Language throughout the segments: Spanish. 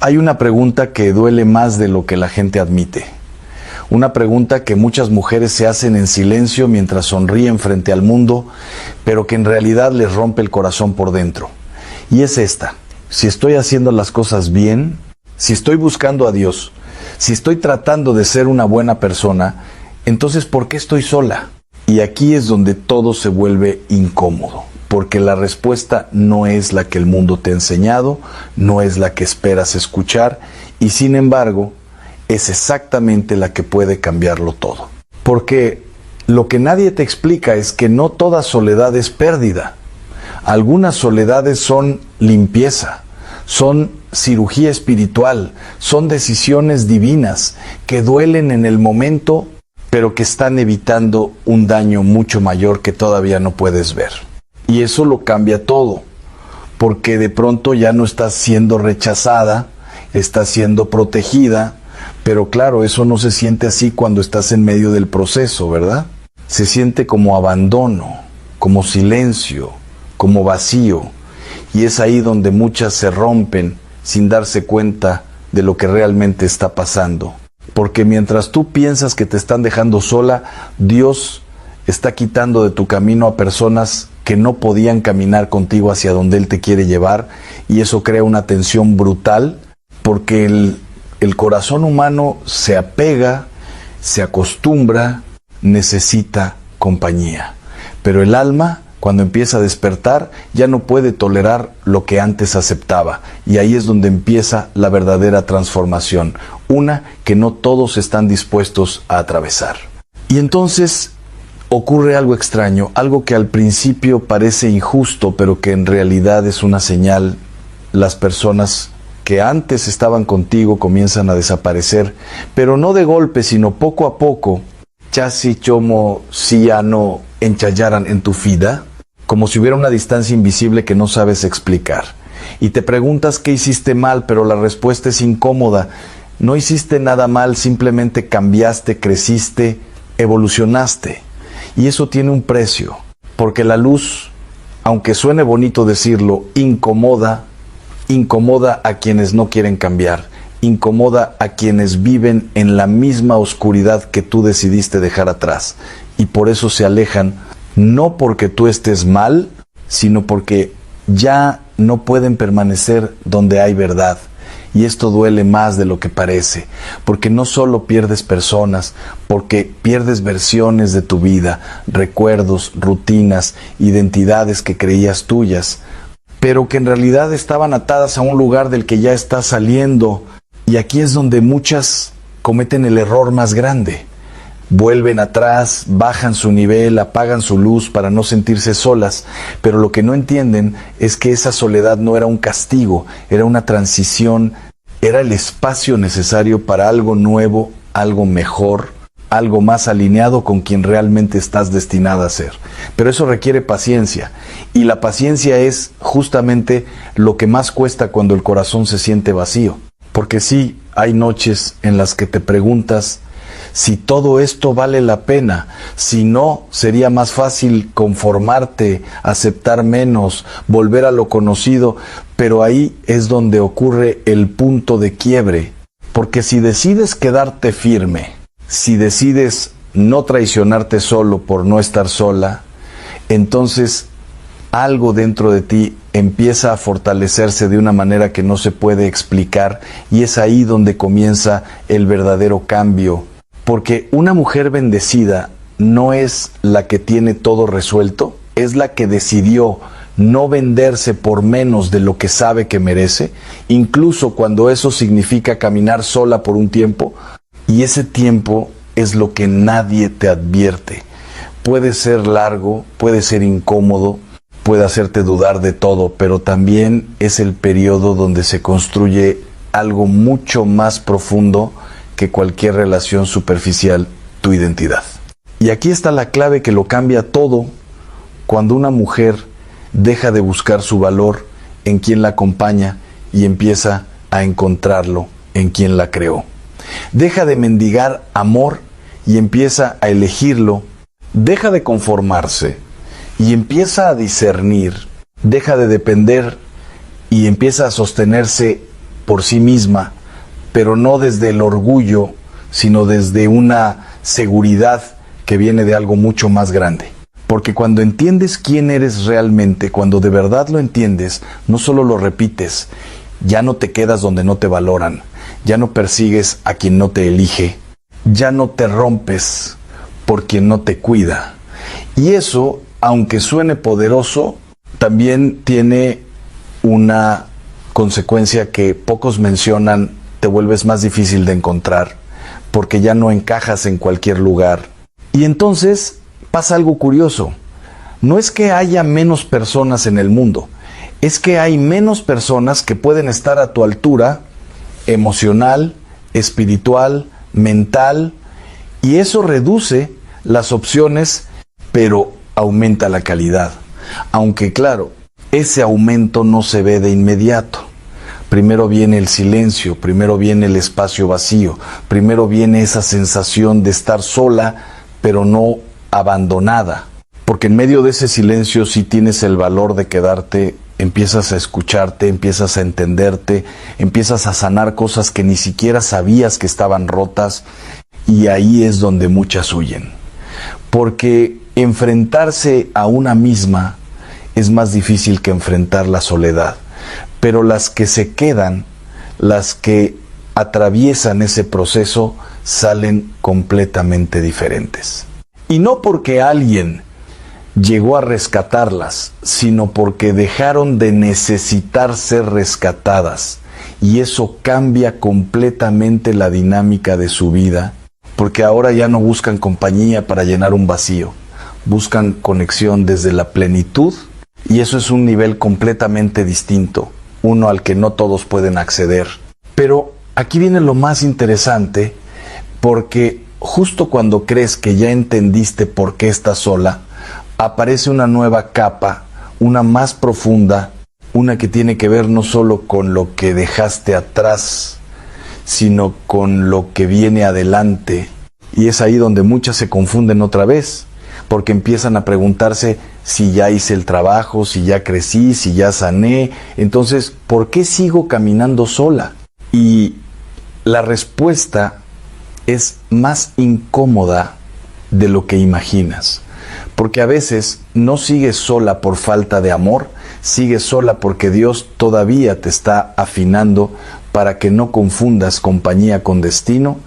Hay una pregunta que duele más de lo que la gente admite. Una pregunta que muchas mujeres se hacen en silencio mientras sonríen frente al mundo, pero que en realidad les rompe el corazón por dentro. Y es esta: si estoy haciendo las cosas bien, si estoy buscando a Dios, si estoy tratando de ser una buena persona, entonces ¿por qué estoy sola? Y aquí es donde todo se vuelve incómodo, porque la respuesta no es la que el mundo te ha enseñado, no es la que esperas escuchar, y sin embargo, es exactamente la que puede cambiarlo todo. Porque lo que nadie te explica es que no toda soledad es pérdida. Algunas soledades son limpieza, son cirugía espiritual, son decisiones divinas que duelen en el momento, pero que están evitando un daño mucho mayor que todavía no puedes ver. Y eso lo cambia todo, porque de pronto ya no estás siendo rechazada, estás siendo protegida, pero claro, eso no se siente así cuando estás en medio del proceso, ¿verdad? Se siente como abandono, como silencio, como vacío, y es ahí donde muchas se rompen sin darse cuenta de lo que realmente está pasando. Porque mientras tú piensas que te están dejando sola, Dios está quitando de tu camino a personas que no podían caminar contigo hacia donde Él te quiere llevar, y eso crea una tensión brutal, porque el corazón humano se apega, se acostumbra, necesita compañía. Pero el alma, cuando empieza a despertar, ya no puede tolerar lo que antes aceptaba. Y ahí es donde empieza la verdadera transformación. Una que no todos están dispuestos a atravesar. Y entonces ocurre algo extraño, algo que al principio parece injusto, pero que en realidad es una señal. Las personas que antes estaban contigo comienzan a desaparecer, pero no de golpe, sino poco a poco. Chasi chomo si ya no enchayaran en tu vida, como si hubiera una distancia invisible que no sabes explicar. Y te preguntas qué hiciste mal, pero la respuesta es incómoda. No hiciste nada mal, simplemente cambiaste, creciste, evolucionaste. Y eso tiene un precio, porque la luz, aunque suene bonito decirlo, incomoda a quienes no quieren cambiar, incomoda a quienes viven en la misma oscuridad que tú decidiste dejar atrás, y por eso se alejan, no porque tú estés mal, sino porque ya no pueden permanecer donde hay verdad. Y esto duele más de lo que parece, porque no solo pierdes personas, porque pierdes versiones de tu vida, recuerdos, rutinas, identidades que creías tuyas, pero que en realidad estaban atadas a un lugar del que ya estás saliendo. Y aquí es donde muchas cometen el error más grande. Vuelven atrás, bajan su nivel, apagan su luz para no sentirse solas, pero lo que no entienden es que esa soledad no era un castigo, era una transición, era el espacio necesario para algo nuevo, algo mejor, algo más alineado con quien realmente estás destinada a ser. Pero eso requiere paciencia, y la paciencia es justamente lo que más cuesta cuando el corazón se siente vacío. Porque sí, hay noches en las que te preguntas si todo esto vale la pena, si no, sería más fácil conformarte, aceptar menos, volver a lo conocido, pero ahí es donde ocurre el punto de quiebre, porque si decides quedarte firme, si decides no traicionarte solo por no estar sola, entonces algo dentro de ti empieza a fortalecerse de una manera que no se puede explicar, y es ahí donde comienza el verdadero cambio. Porque una mujer bendecida no es la que tiene todo resuelto, es la que decidió no venderse por menos de lo que sabe que merece, incluso cuando eso significa caminar sola por un tiempo, y ese tiempo es lo que nadie te advierte. Puede ser largo, puede ser incómodo, puede hacerte dudar de todo, pero también es el periodo donde se construye algo mucho más profundo que cualquier relación superficial, tu identidad. Y aquí está la clave que lo cambia todo, cuando una mujer deja de buscar su valor en quien la acompaña y empieza a encontrarlo en quien la creó. Deja de mendigar amor y empieza a elegirlo. Deja de conformarse y empieza a discernir. Deja de depender y empieza a sostenerse por sí misma, pero no desde el orgullo, sino desde una seguridad que viene de algo mucho más grande. Porque cuando entiendes quién eres realmente, cuando de verdad lo entiendes, no solo lo repites, ya no te quedas donde no te valoran, ya no persigues a quien no te elige, ya no te rompes por quien no te cuida. Y eso, aunque suene poderoso, también tiene una consecuencia que pocos mencionan: te vuelves más difícil de encontrar, porque ya no encajas en cualquier lugar. Y entonces pasa algo curioso. No es que haya menos personas en el mundo, es que hay menos personas que pueden estar a tu altura emocional, espiritual, mental, y eso reduce las opciones, pero aumenta la calidad. Aunque claro, ese aumento no se ve de inmediato. Primero viene el silencio, primero viene el espacio vacío, primero viene esa sensación de estar sola, pero no abandonada. Porque en medio de ese silencio, si tienes el valor de quedarte, empiezas a escucharte, empiezas a entenderte, empiezas a sanar cosas que ni siquiera sabías que estaban rotas, y ahí es donde muchas huyen. Porque enfrentarse a una misma es más difícil que enfrentar la soledad. Pero las que se quedan, las que atraviesan ese proceso, salen completamente diferentes. Y no porque alguien llegó a rescatarlas, sino porque dejaron de necesitar ser rescatadas. Y eso cambia completamente la dinámica de su vida, porque ahora ya no buscan compañía para llenar un vacío, buscan conexión desde la plenitud, y eso es un nivel completamente distinto, uno al que no todos pueden acceder. Pero aquí viene lo más interesante, porque justo cuando crees que ya entendiste por qué estás sola, aparece una nueva capa, una más profunda, una que tiene que ver no solo con lo que dejaste atrás, sino con lo que viene adelante. Y es ahí donde muchas se confunden otra vez, porque empiezan a preguntarse si ya hice el trabajo, si ya crecí, si ya sané. Entonces, ¿por qué sigo caminando sola? Y la respuesta es más incómoda de lo que imaginas. Porque a veces no sigues sola por falta de amor, sigues sola porque Dios todavía te está afinando para que no confundas compañía con destino,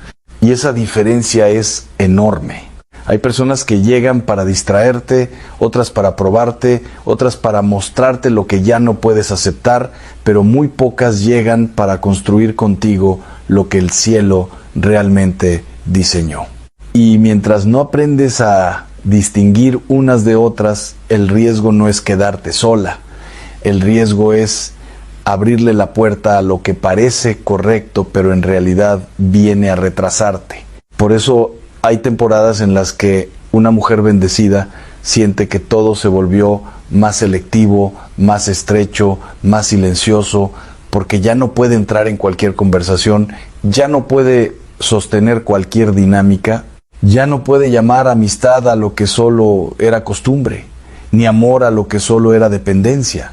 y esa diferencia es enorme. Hay personas que llegan para distraerte, otras para probarte, otras para mostrarte lo que ya no puedes aceptar, pero muy pocas llegan para construir contigo lo que el cielo realmente diseñó. Y mientras no aprendes a distinguir unas de otras, el riesgo no es quedarte sola, el riesgo es abrirle la puerta a lo que parece correcto, pero en realidad viene a retrasarte. Por eso hay temporadas en las que una mujer bendecida siente que todo se volvió más selectivo, más estrecho, más silencioso, porque ya no puede entrar en cualquier conversación, ya no puede sostener cualquier dinámica, ya no puede llamar amistad a lo que solo era costumbre, ni amor a lo que solo era dependencia.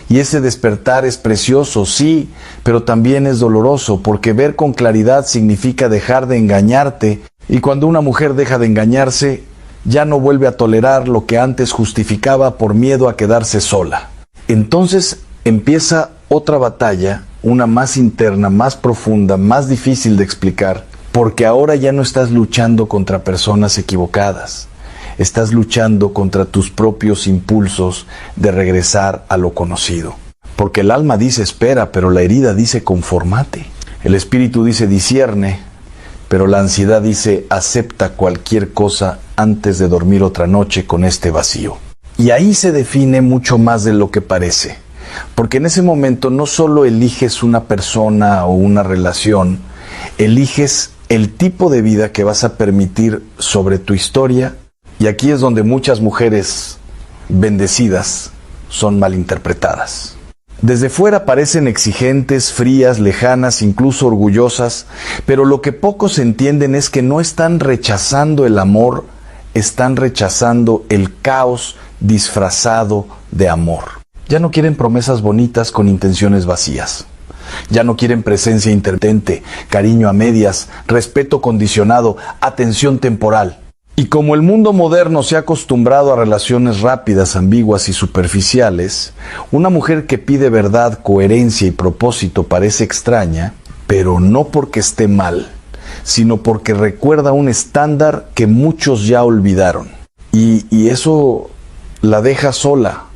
Y ese despertar es precioso, sí, pero también es doloroso, porque ver con claridad significa dejar de engañarte, y cuando una mujer deja de engañarse, ya no vuelve a tolerar lo que antes justificaba por miedo a quedarse sola. Entonces empieza otra batalla, una más interna, más profunda, más difícil de explicar, porque ahora ya no estás luchando contra personas equivocadas. Estás luchando contra tus propios impulsos de regresar a lo conocido. Porque el alma dice espera, pero la herida dice conformate. El espíritu dice discierne, pero la ansiedad dice acepta cualquier cosa antes de dormir otra noche con este vacío. Y ahí se define mucho más de lo que parece. Porque en ese momento no solo eliges una persona o una relación, eliges el tipo de vida que vas a permitir sobre tu historia. Y aquí es donde muchas mujeres bendecidas son malinterpretadas. Desde fuera parecen exigentes, frías, lejanas, incluso orgullosas, pero lo que pocos entienden es que no están rechazando el amor, están rechazando el caos disfrazado de amor. Ya no quieren promesas bonitas con intenciones vacías. Ya no quieren presencia intermitente, cariño a medias, respeto condicionado, atención temporal. Y como el mundo moderno se ha acostumbrado a relaciones rápidas, ambiguas y superficiales, una mujer que pide verdad, coherencia y propósito parece extraña, pero no porque esté mal, sino porque recuerda un estándar que muchos ya olvidaron. Y eso la deja sola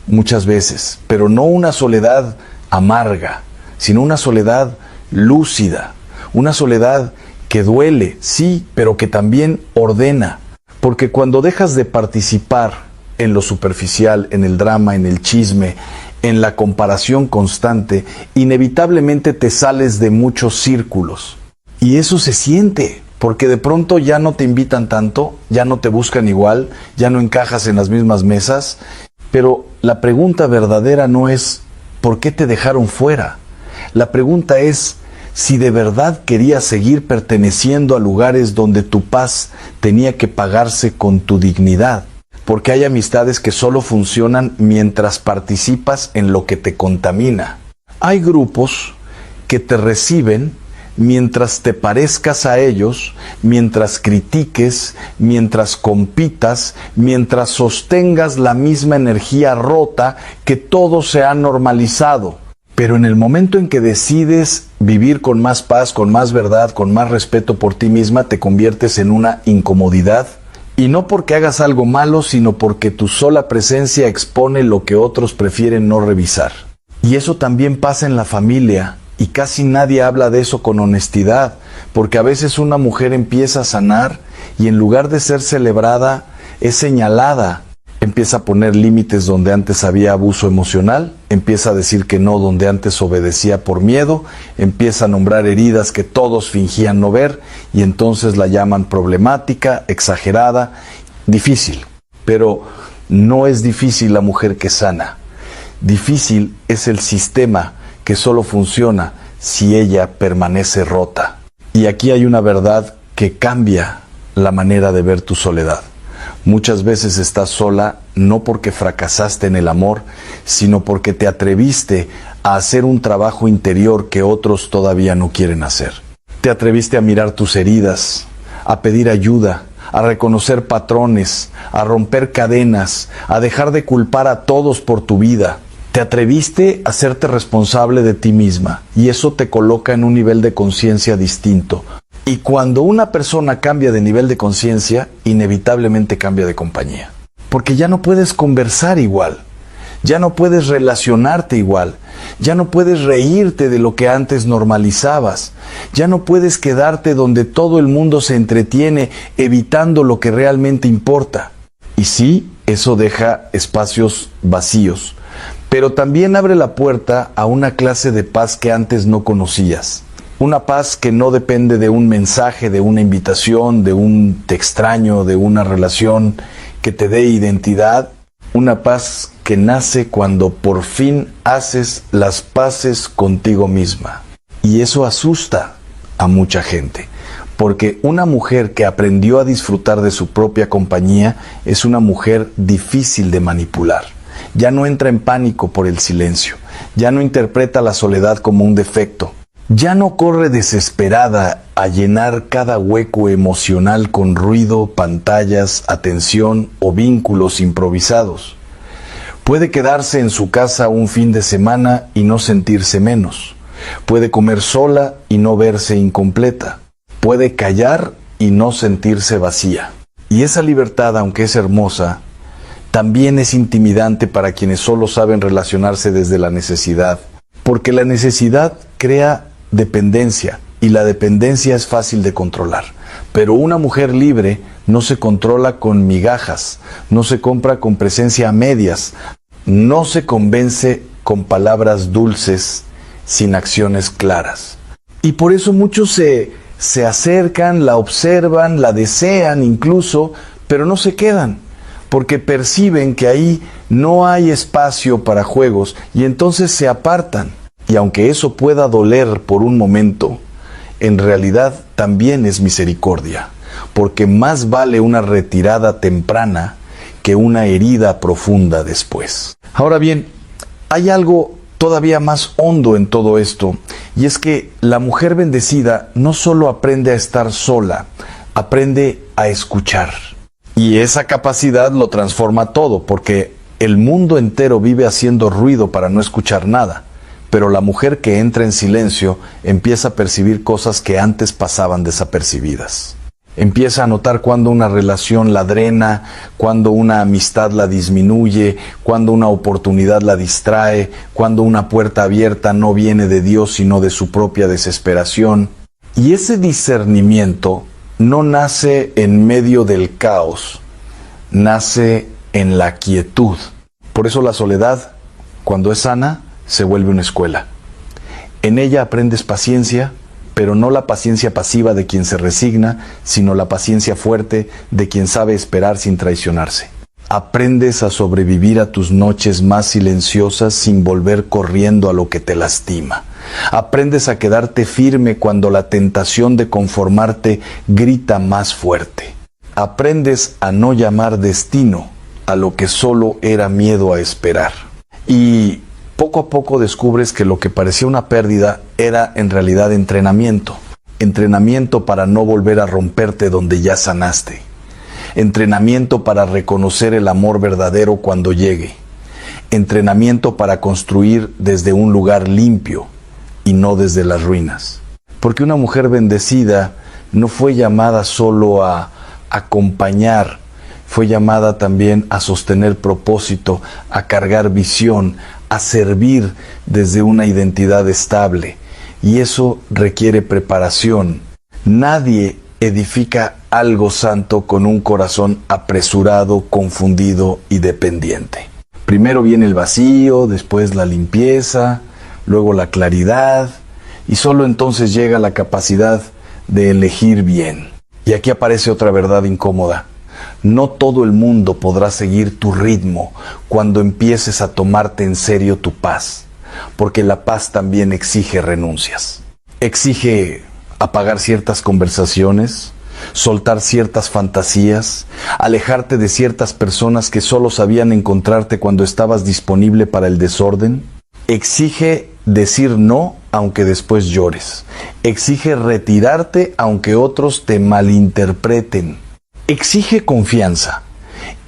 muchas veces, pero no una soledad amarga, sino una soledad lúcida, una soledad que duele, sí, pero que también ordena. Porque cuando dejas de participar en lo superficial, en el drama, en el chisme, en la comparación constante, inevitablemente te sales de muchos círculos. Y eso se siente, porque de pronto ya no te invitan tanto, ya no te buscan igual, ya no encajas en las mismas mesas. Pero la pregunta verdadera no es ¿por qué te dejaron fuera? La pregunta es si de verdad querías seguir perteneciendo a lugares donde tu paz tenía que pagarse con tu dignidad. Porque hay amistades que solo funcionan mientras participas en lo que te contamina. Hay grupos que te reciben mientras te parezcas a ellos, mientras critiques, mientras compitas, mientras sostengas la misma energía rota que todo se ha normalizado. Pero en el momento en que decides vivir con más paz, con más verdad, con más respeto por ti misma, te conviertes en una incomodidad. Y no porque hagas algo malo, sino porque tu sola presencia expone lo que otros prefieren no revisar. Y eso también pasa en la familia, y casi nadie habla de eso con honestidad, porque a veces una mujer empieza a sanar y en lugar de ser celebrada, es señalada. Empieza a poner límites donde antes había abuso emocional, empieza a decir que no donde antes obedecía por miedo, empieza a nombrar heridas que todos fingían no ver y entonces la llaman problemática, exagerada, difícil. Pero no es difícil la mujer que sana, difícil es el sistema que solo funciona si ella permanece rota. Y aquí hay una verdad que cambia la manera de ver tu soledad. Muchas veces estás sola no porque fracasaste en el amor, sino porque te atreviste a hacer un trabajo interior que otros todavía no quieren hacer. Te atreviste a mirar tus heridas, a pedir ayuda, a reconocer patrones, a romper cadenas, a dejar de culpar a todos por tu vida. Te atreviste a hacerte responsable de ti misma y eso te coloca en un nivel de conciencia distinto. Y cuando una persona cambia de nivel de conciencia, inevitablemente cambia de compañía. Porque ya no puedes conversar igual, ya no puedes relacionarte igual, ya no puedes reírte de lo que antes normalizabas, ya no puedes quedarte donde todo el mundo se entretiene evitando lo que realmente importa. Y sí, eso deja espacios vacíos, pero también abre la puerta a una clase de paz que antes no conocías. Una paz que no depende de un mensaje, de una invitación, de un te extraño, de una relación que te dé identidad. Una paz que nace cuando por fin haces las paces contigo misma. Y eso asusta a mucha gente, porque una mujer que aprendió a disfrutar de su propia compañía es una mujer difícil de manipular. Ya no entra en pánico por el silencio, ya no interpreta la soledad como un defecto. Ya no corre desesperada a llenar cada hueco emocional con ruido, pantallas, atención o vínculos improvisados. Puede quedarse en su casa un fin de semana y no sentirse menos. Puede comer sola y no verse incompleta. Puede callar y no sentirse vacía. Y esa libertad, aunque es hermosa, también es intimidante para quienes solo saben relacionarse desde la necesidad. Porque la necesidad crea dependencia y la dependencia es fácil de controlar, pero una mujer libre no se controla con migajas, no se compra con presencia a medias, no se convence con palabras dulces sin acciones claras. Y por eso muchos se acercan, la observan, la desean incluso, pero no se quedan, porque perciben que ahí no hay espacio para juegos y entonces se apartan. Y aunque eso pueda doler por un momento, en realidad también es misericordia, porque más vale una retirada temprana que una herida profunda después. Ahora bien, hay algo todavía más hondo en todo esto, y es que la mujer bendecida no solo aprende a estar sola, aprende a escuchar. Y esa capacidad lo transforma todo, porque el mundo entero vive haciendo ruido para no escuchar nada, pero la mujer que entra en silencio empieza a percibir cosas que antes pasaban desapercibidas. Empieza a notar cuando una relación la drena, cuando una amistad la disminuye, cuando una oportunidad la distrae, cuando una puerta abierta no viene de Dios sino de su propia desesperación. Y ese discernimiento no nace en medio del caos, nace en la quietud. Por eso la soledad, cuando es sana, se vuelve una escuela. En ella aprendes paciencia, pero no la paciencia pasiva de quien se resigna, sino la paciencia fuerte de quien sabe esperar sin traicionarse. Aprendes a sobrevivir a tus noches más silenciosas sin volver corriendo a lo que te lastima. Aprendes a quedarte firme cuando la tentación de conformarte grita más fuerte. Aprendes a no llamar destino a lo que solo era miedo a esperar. Y poco a poco descubres que lo que parecía una pérdida era en realidad entrenamiento. Entrenamiento para no volver a romperte donde ya sanaste. Entrenamiento para reconocer el amor verdadero cuando llegue. Entrenamiento para construir desde un lugar limpio y no desde las ruinas. Porque una mujer bendecida no fue llamada solo a acompañar, fue llamada también a sostener propósito, a cargar visión, a servir desde una identidad estable. Y eso requiere preparación. Nadie edifica algo santo con un corazón apresurado, confundido y dependiente. Primero viene el vacío, después la limpieza, luego la claridad, y solo entonces llega la capacidad de elegir bien. Y aquí aparece otra verdad incómoda. No todo el mundo podrá seguir tu ritmo cuando empieces a tomarte en serio tu paz, porque la paz también exige renuncias. Exige apagar ciertas conversaciones, soltar ciertas fantasías, alejarte de ciertas personas que solo sabían encontrarte cuando estabas disponible para el desorden. Exige decir no aunque después llores. Exige retirarte aunque otros te malinterpreten. Exige confianza.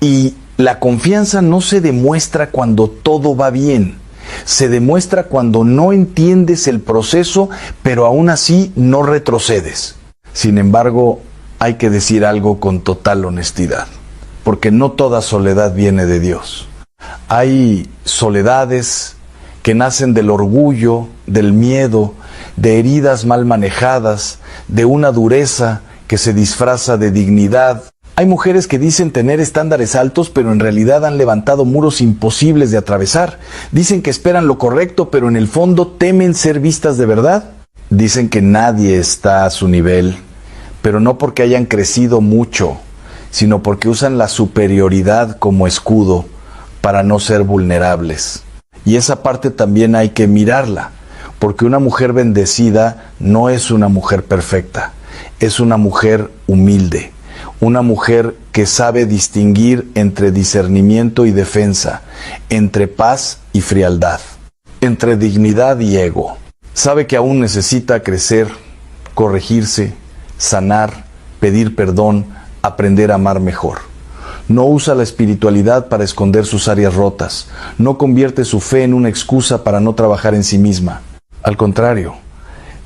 Y la confianza no se demuestra cuando todo va bien. Se demuestra cuando no entiendes el proceso, pero aún así no retrocedes. Sin embargo, hay que decir algo con total honestidad, porque no toda soledad viene de Dios. Hay soledades que nacen del orgullo, del miedo, de heridas mal manejadas, de una dureza que se disfraza de dignidad. Hay mujeres que dicen tener estándares altos, pero en realidad han levantado muros imposibles de atravesar. Dicen que esperan lo correcto, pero en el fondo temen ser vistas de verdad. Dicen que nadie está a su nivel, pero no porque hayan crecido mucho, sino porque usan la superioridad como escudo para no ser vulnerables. Y esa parte también hay que mirarla, porque una mujer bendecida no es una mujer perfecta, es una mujer humilde, una mujer que sabe distinguir entre discernimiento y defensa, entre paz y frialdad, entre dignidad y ego. Sabe que aún necesita crecer, corregirse, sanar, pedir perdón, aprender a amar mejor. No usa la espiritualidad para esconder sus áreas rotas. No convierte su fe en una excusa para no trabajar en sí misma. Al contrario,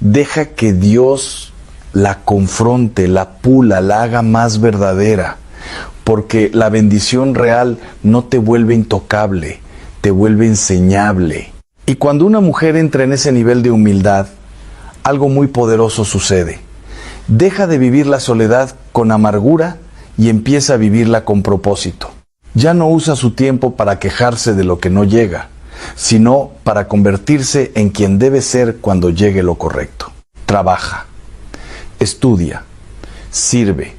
deja que Dios la confronte, la pula, la haga más verdadera. Porque la bendición real no te vuelve intocable, te vuelve enseñable. Y cuando una mujer entra en ese nivel de humildad, algo muy poderoso sucede. Deja de vivir la soledad con amargura y empieza a vivirla con propósito. Ya no usa su tiempo para quejarse de lo que no llega, sino para convertirse en quien debe ser cuando llegue lo correcto. Trabaja, estudia, sirve,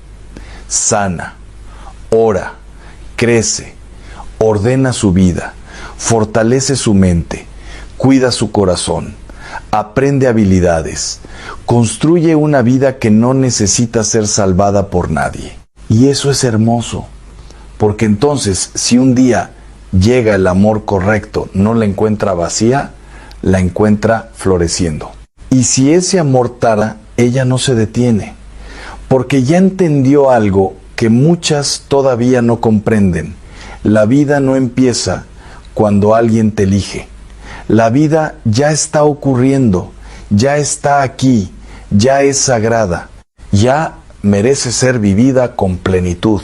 sana, ora, crece, ordena su vida, fortalece su mente, cuida su corazón, aprende habilidades, construye una vida que no necesita ser salvada por nadie. Y eso es hermoso, porque entonces, si un día llega el amor correcto, no la encuentra vacía, la encuentra floreciendo. Y si ese amor tarda, ella no se detiene, porque ya entendió algo que muchas todavía no comprenden. La vida no empieza cuando alguien te elige. La vida ya está ocurriendo, ya está aquí, ya es sagrada, ya merece ser vivida con plenitud.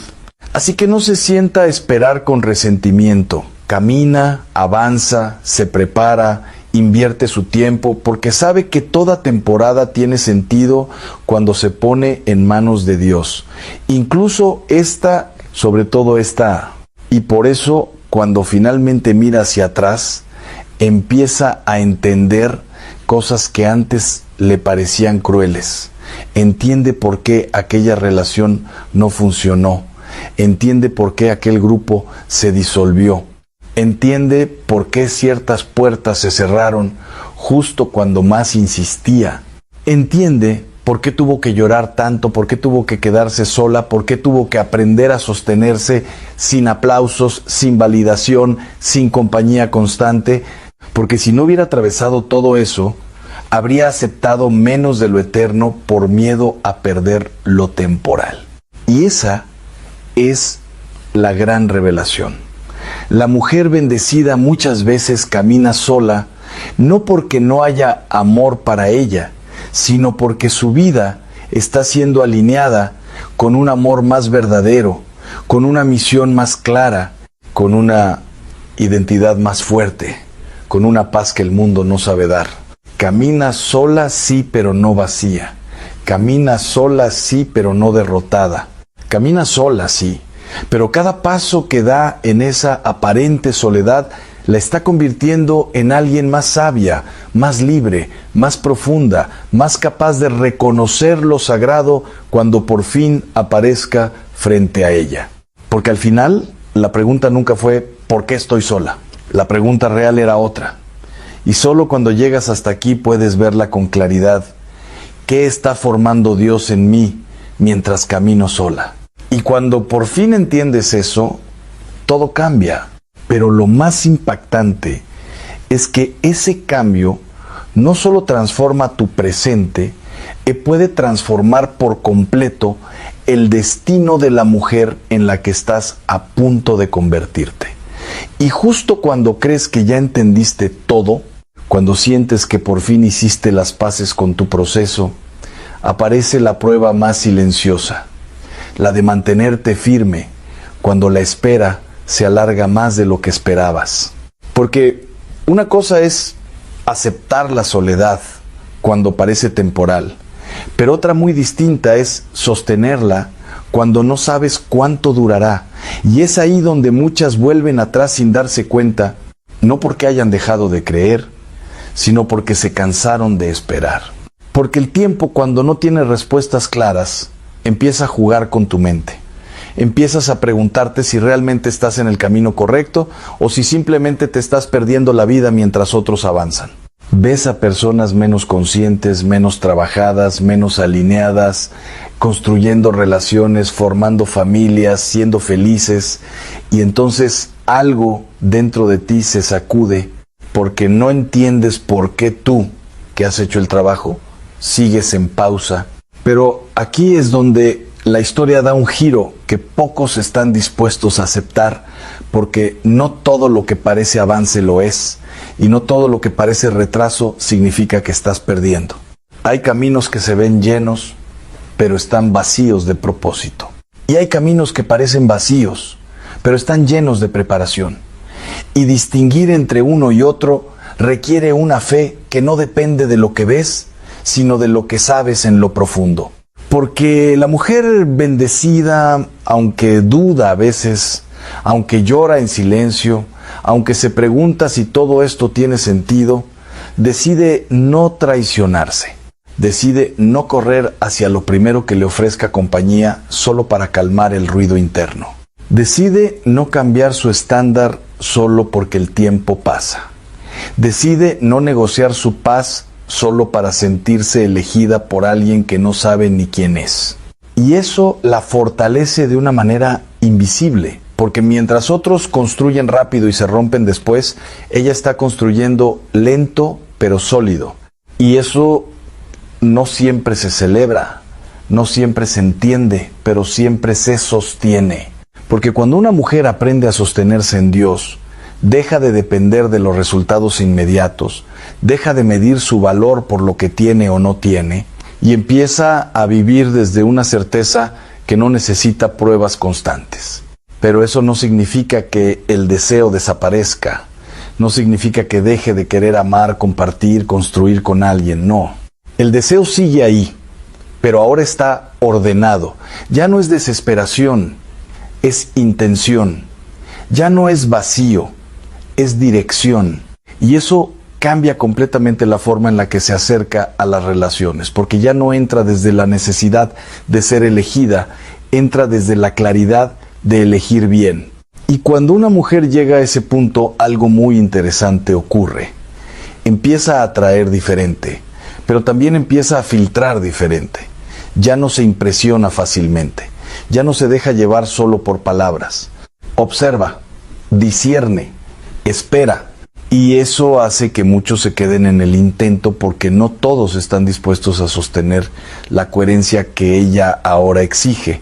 Así que no se sienta a esperar con resentimiento. Camina, avanza, se prepara, invierte su tiempo, porque sabe que toda temporada tiene sentido cuando se pone en manos de Dios. Incluso esta, sobre todo esta. Y por eso, cuando finalmente mira hacia atrás, empieza a entender cosas que antes le parecían crueles. Entiende por qué aquella relación no funcionó. Entiende por qué aquel grupo se disolvió. Entiende por qué ciertas puertas se cerraron justo cuando más insistía. Entiende por qué tuvo que llorar tanto, por qué tuvo que quedarse sola, por qué tuvo que aprender a sostenerse sin aplausos, sin validación, sin compañía constante. Porque si no hubiera atravesado todo eso, habría aceptado menos de lo eterno por miedo a perder lo temporal. Y esa es la gran revelación. La mujer bendecida muchas veces camina sola, no porque no haya amor para ella, sino porque su vida está siendo alineada con un amor más verdadero, con una misión más clara, con una identidad más fuerte, con una paz que el mundo no sabe dar. Camina sola, sí, pero no vacía. Camina sola, sí, pero no derrotada. Camina sola, sí, pero cada paso que da en esa aparente soledad la está convirtiendo en alguien más sabia, más libre, más profunda, más capaz de reconocer lo sagrado cuando por fin aparezca frente a ella. Porque al final, la pregunta nunca fue ¿por qué estoy sola? La pregunta real era otra. Y solo cuando llegas hasta aquí puedes verla con claridad. ¿Qué está formando Dios en mí mientras camino sola? Y cuando por fin entiendes eso, todo cambia. Pero lo más impactante es que ese cambio no solo transforma tu presente, puede transformar por completo el destino de la mujer en la que estás a punto de convertirte. Y justo cuando crees que ya entendiste todo, cuando sientes que por fin hiciste las paces con tu proceso, aparece la prueba más silenciosa, la de mantenerte firme cuando la espera se alarga más de lo que esperabas. Porque una cosa es aceptar la soledad cuando parece temporal, pero otra muy distinta es sostenerla cuando no sabes cuánto durará. Y es ahí donde muchas vuelven atrás sin darse cuenta, no porque hayan dejado de creer, sino porque se cansaron de esperar. Porque el tiempo, cuando no tiene respuestas claras, empieza a jugar con tu mente. Empiezas a preguntarte si realmente estás en el camino correcto o si simplemente te estás perdiendo la vida mientras otros avanzan. Ves a personas menos conscientes, menos trabajadas, menos alineadas, construyendo relaciones, formando familias, siendo felices, y entonces algo dentro de ti se sacude porque no entiendes por qué tú, que has hecho el trabajo, sigues en pausa. Pero aquí es donde la historia da un giro que pocos están dispuestos a aceptar, porque no todo lo que parece avance lo es, y no todo lo que parece retraso significa que estás perdiendo. Hay caminos que se ven llenos, pero están vacíos de propósito. Y hay caminos que parecen vacíos, pero están llenos de preparación. Y distinguir entre uno y otro requiere una fe que no depende de lo que ves, sino de lo que sabes en lo profundo. Porque la mujer bendecida, aunque duda a veces, aunque llora en silencio, aunque se pregunta si todo esto tiene sentido, decide no traicionarse. Decide no correr hacia lo primero que le ofrezca compañía solo para calmar el ruido interno. Decide no cambiar su estándar solo porque el tiempo pasa. Decide no negociar su paz solo para sentirse elegida por alguien que no sabe ni quién es. Y eso la fortalece de una manera invisible, porque mientras otros construyen rápido y se rompen después, ella está construyendo lento pero sólido. Y eso no siempre se celebra, no siempre se entiende, pero siempre se sostiene. Porque cuando una mujer aprende a sostenerse en Dios, deja de depender de los resultados inmediatos, deja de medir su valor por lo que tiene o no tiene, y empieza a vivir desde una certeza que no necesita pruebas constantes. Pero eso no significa que el deseo desaparezca, no significa que deje de querer amar, compartir, construir con alguien, no. El deseo sigue ahí, pero ahora está ordenado. Ya no es desesperación, es intención. Ya no es vacío, es dirección. Y eso cambia completamente la forma en la que se acerca a las relaciones, porque ya no entra desde la necesidad de ser elegida, entra desde la claridad de elegir bien. Y cuando una mujer llega a ese punto, algo muy interesante ocurre. Empieza a atraer diferente, pero también empieza a filtrar diferente. Ya no se impresiona fácilmente, ya no se deja llevar solo por palabras. Observa, discierne, espera. Y eso hace que muchos se queden en el intento porque no todos están dispuestos a sostener la coherencia que ella ahora exige.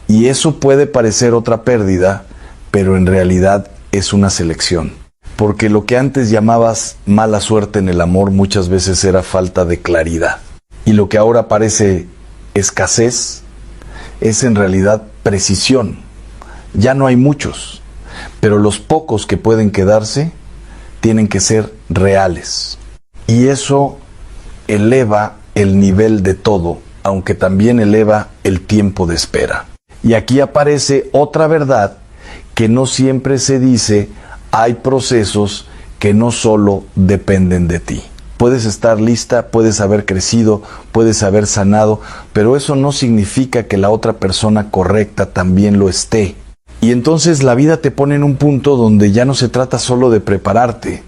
Y eso puede parecer otra pérdida, pero en realidad es una selección. Porque lo que antes llamabas mala suerte en el amor muchas veces era falta de claridad. Y lo que ahora parece escasez es en realidad precisión. Ya no hay muchos, pero los pocos que pueden quedarse tienen que ser reales. Y eso eleva el nivel de todo, aunque también eleva el tiempo de espera. Y aquí aparece otra verdad que no siempre se dice: hay procesos que no solo dependen de ti. Puedes estar lista, puedes haber crecido, puedes haber sanado, pero eso no significa que la otra persona correcta también lo esté. Y entonces la vida te pone en un punto donde ya no se trata solo de prepararte,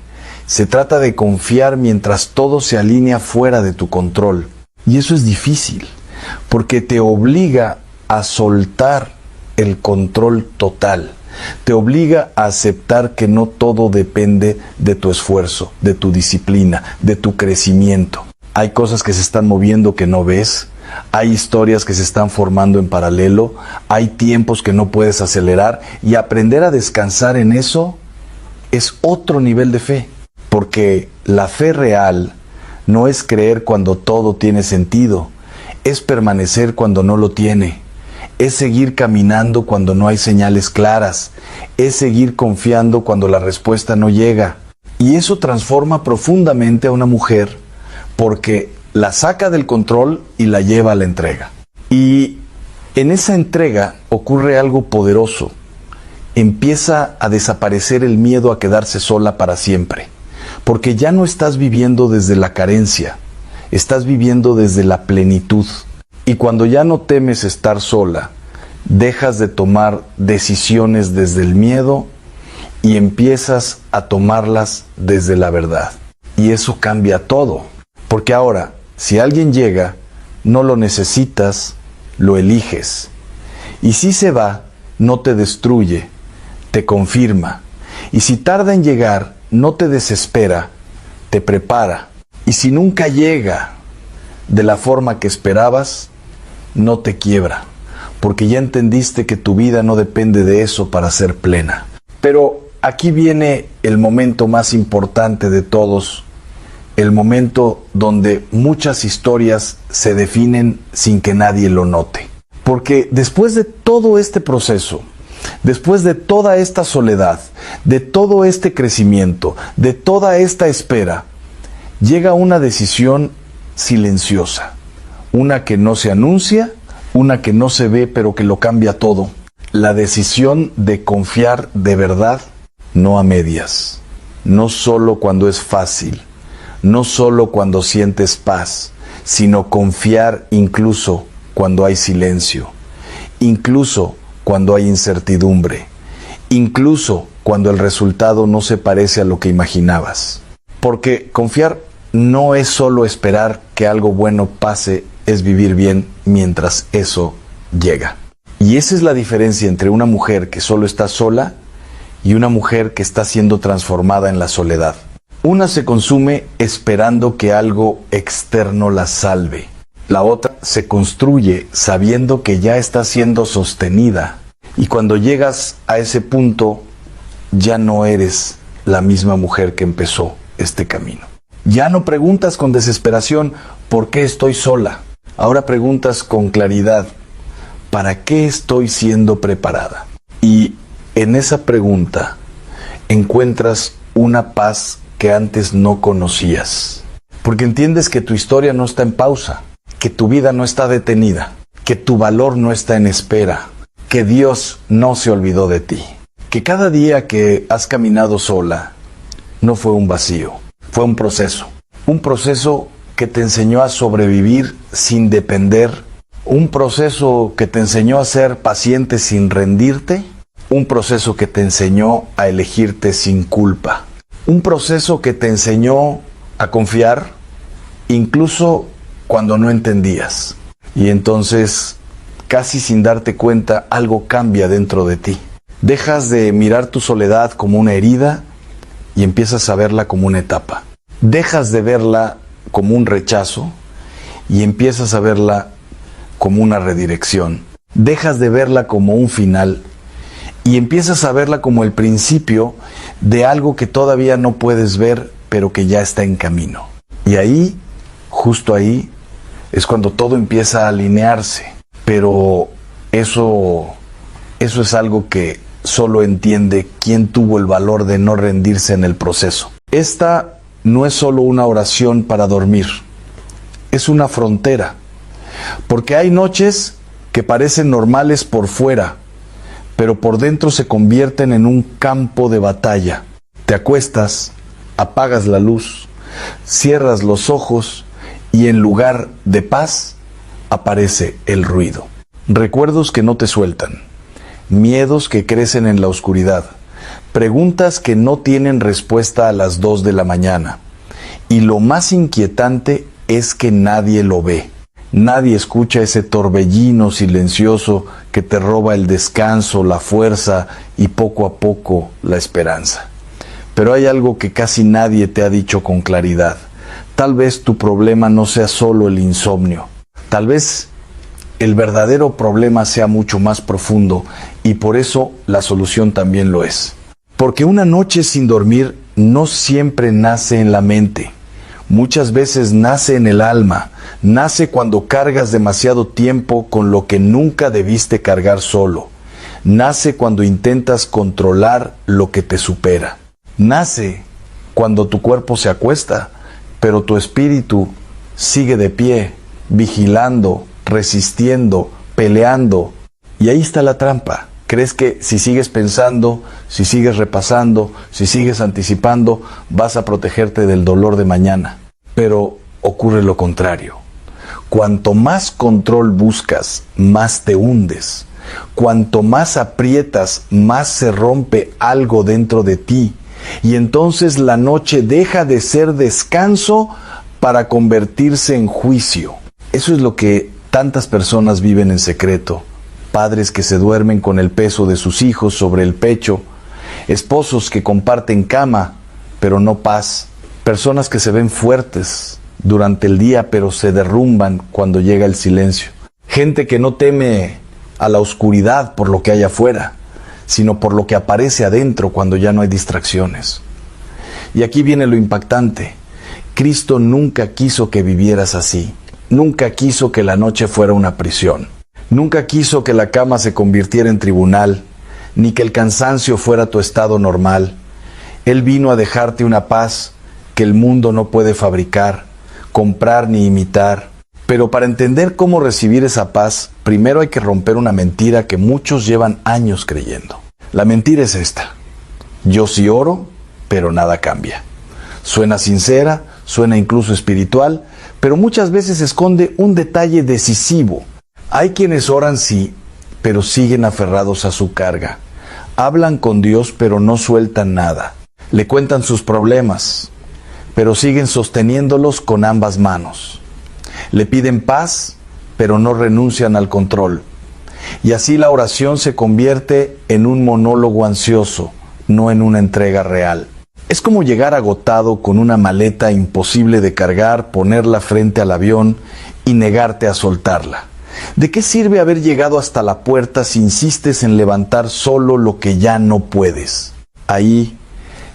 se trata de confiar mientras todo se alinea fuera de tu control. Y eso es difícil, porque te obliga a soltar el control total. Te obliga a aceptar que no todo depende de tu esfuerzo, de tu disciplina, de tu crecimiento. Hay cosas que se están moviendo que no ves, hay historias que se están formando en paralelo, hay tiempos que no puedes acelerar, y aprender a descansar en eso es otro nivel de fe. Porque la fe real no es creer cuando todo tiene sentido, es permanecer cuando no lo tiene. Es seguir caminando cuando no hay señales claras. Es seguir confiando cuando la respuesta no llega. Y eso transforma profundamente a una mujer porque la saca del control y la lleva a la entrega. Y en esa entrega ocurre algo poderoso. Empieza a desaparecer el miedo a quedarse sola para siempre. Porque ya no estás viviendo desde la carencia, estás viviendo desde la plenitud. Y cuando ya no temes estar sola, dejas de tomar decisiones desde el miedo y empiezas a tomarlas desde la verdad. Y eso cambia todo. Porque ahora, si alguien llega, no lo necesitas, lo eliges. Y si se va, no te destruye, te confirma. Y si tarda en llegar, no te desespera, te prepara. Y si nunca llega de la forma que esperabas, no te quiebra, porque ya entendiste que tu vida no depende de eso para ser plena. Pero aquí viene el momento más importante de todos, el momento donde muchas historias se definen sin que nadie lo note. Porque después de todo este proceso, después de toda esta soledad, de todo este crecimiento, de toda esta espera, llega una decisión silenciosa, una que no se anuncia, una que no se ve pero que lo cambia todo. La decisión de confiar de verdad, no a medias, no solo cuando es fácil, no solo cuando sientes paz, sino confiar incluso cuando hay silencio, incluso cuando hay incertidumbre, incluso cuando el resultado no se parece a lo que imaginabas. Porque confiar no es solo esperar que algo bueno pase, es vivir bien mientras eso llega. Y esa es la diferencia entre una mujer que solo está sola y una mujer que está siendo transformada en la soledad. Una se consume esperando que algo externo la salve. La otra se construye sabiendo que ya está siendo sostenida. Y cuando llegas a ese punto, ya no eres la misma mujer que empezó este camino. Ya no preguntas con desesperación, ¿por qué estoy sola? Ahora preguntas con claridad, ¿para qué estoy siendo preparada? Y en esa pregunta encuentras una paz que antes no conocías. Porque entiendes que tu historia no está en pausa, que tu vida no está detenida, que tu valor no está en espera, que Dios no se olvidó de ti. Que cada día que has caminado sola no fue un vacío, fue un proceso que te enseñó a sobrevivir sin depender, un proceso que te enseñó a ser paciente sin rendirte, un proceso que te enseñó a elegirte sin culpa, un proceso que te enseñó a confiar incluso cuando no entendías. Y entonces, casi sin darte cuenta, algo cambia dentro de ti. Dejas de mirar tu soledad como una herida y empiezas a verla como una etapa. Dejas de verla como un rechazo y empiezas a verla como una redirección. Dejas de verla como un final y empiezas a verla como el principio de algo que todavía no puedes ver, pero que ya está en camino. Y ahí, justo ahí, es cuando todo empieza a alinearse. Pero eso es algo que solo entiende quien tuvo el valor de no rendirse en el proceso. Esta no es solo una oración para dormir, es una frontera. Porque hay noches que parecen normales por fuera, pero por dentro se convierten en un campo de batalla. Te acuestas, apagas la luz, cierras los ojos y en lugar de paz aparece el ruido. Recuerdos que no te sueltan, miedos que crecen en la oscuridad, preguntas que no tienen respuesta a las 2 de la mañana. Y lo más inquietante es que nadie lo ve. Nadie escucha ese torbellino silencioso que te roba el descanso, la fuerza y poco a poco la esperanza. Pero hay algo que casi nadie te ha dicho con claridad. Tal vez tu problema no sea solo el insomnio. Tal vez el verdadero problema sea mucho más profundo y por eso la solución también lo es. Porque una noche sin dormir no siempre nace en la mente. Muchas veces nace en el alma, nace cuando cargas demasiado tiempo con lo que nunca debiste cargar solo. Nace cuando intentas controlar lo que te supera. Nace cuando tu cuerpo se acuesta, pero tu espíritu sigue de pie, vigilando, resistiendo, peleando. Y ahí está la trampa. Crees que si sigues pensando, si sigues repasando, si sigues anticipando, vas a protegerte del dolor de mañana. Pero ocurre lo contrario. Cuanto más control buscas, más te hundes. Cuanto más aprietas, más se rompe algo dentro de ti. Y entonces la noche deja de ser descanso para convertirse en juicio. Eso es lo que tantas personas viven en secreto. Padres que se duermen con el peso de sus hijos sobre el pecho, esposos que comparten cama, pero no paz, personas que se ven fuertes durante el día, pero se derrumban cuando llega el silencio, gente que no teme a la oscuridad por lo que hay afuera, sino por lo que aparece adentro cuando ya no hay distracciones. Y aquí viene lo impactante. Cristo nunca quiso que vivieras así, nunca quiso que la noche fuera una prisión. Nunca quiso que la cama se convirtiera en tribunal, ni que el cansancio fuera tu estado normal. Él vino a dejarte una paz que el mundo no puede fabricar, comprar ni imitar. Pero para entender cómo recibir esa paz, primero hay que romper una mentira que muchos llevan años creyendo. La mentira es esta: yo sí oro, pero nada cambia. Suena sincera, suena incluso espiritual, pero muchas veces esconde un detalle decisivo. Hay quienes oran sí, pero siguen aferrados a su carga. Hablan con Dios, pero no sueltan nada. Le cuentan sus problemas, pero siguen sosteniéndolos con ambas manos. Le piden paz, pero no renuncian al control. Y así la oración se convierte en un monólogo ansioso, no en una entrega real. Es como llegar agotado con una maleta imposible de cargar, ponerla frente al avión y negarte a soltarla. ¿De qué sirve haber llegado hasta la puerta si insistes en levantar solo lo que ya no puedes? Ahí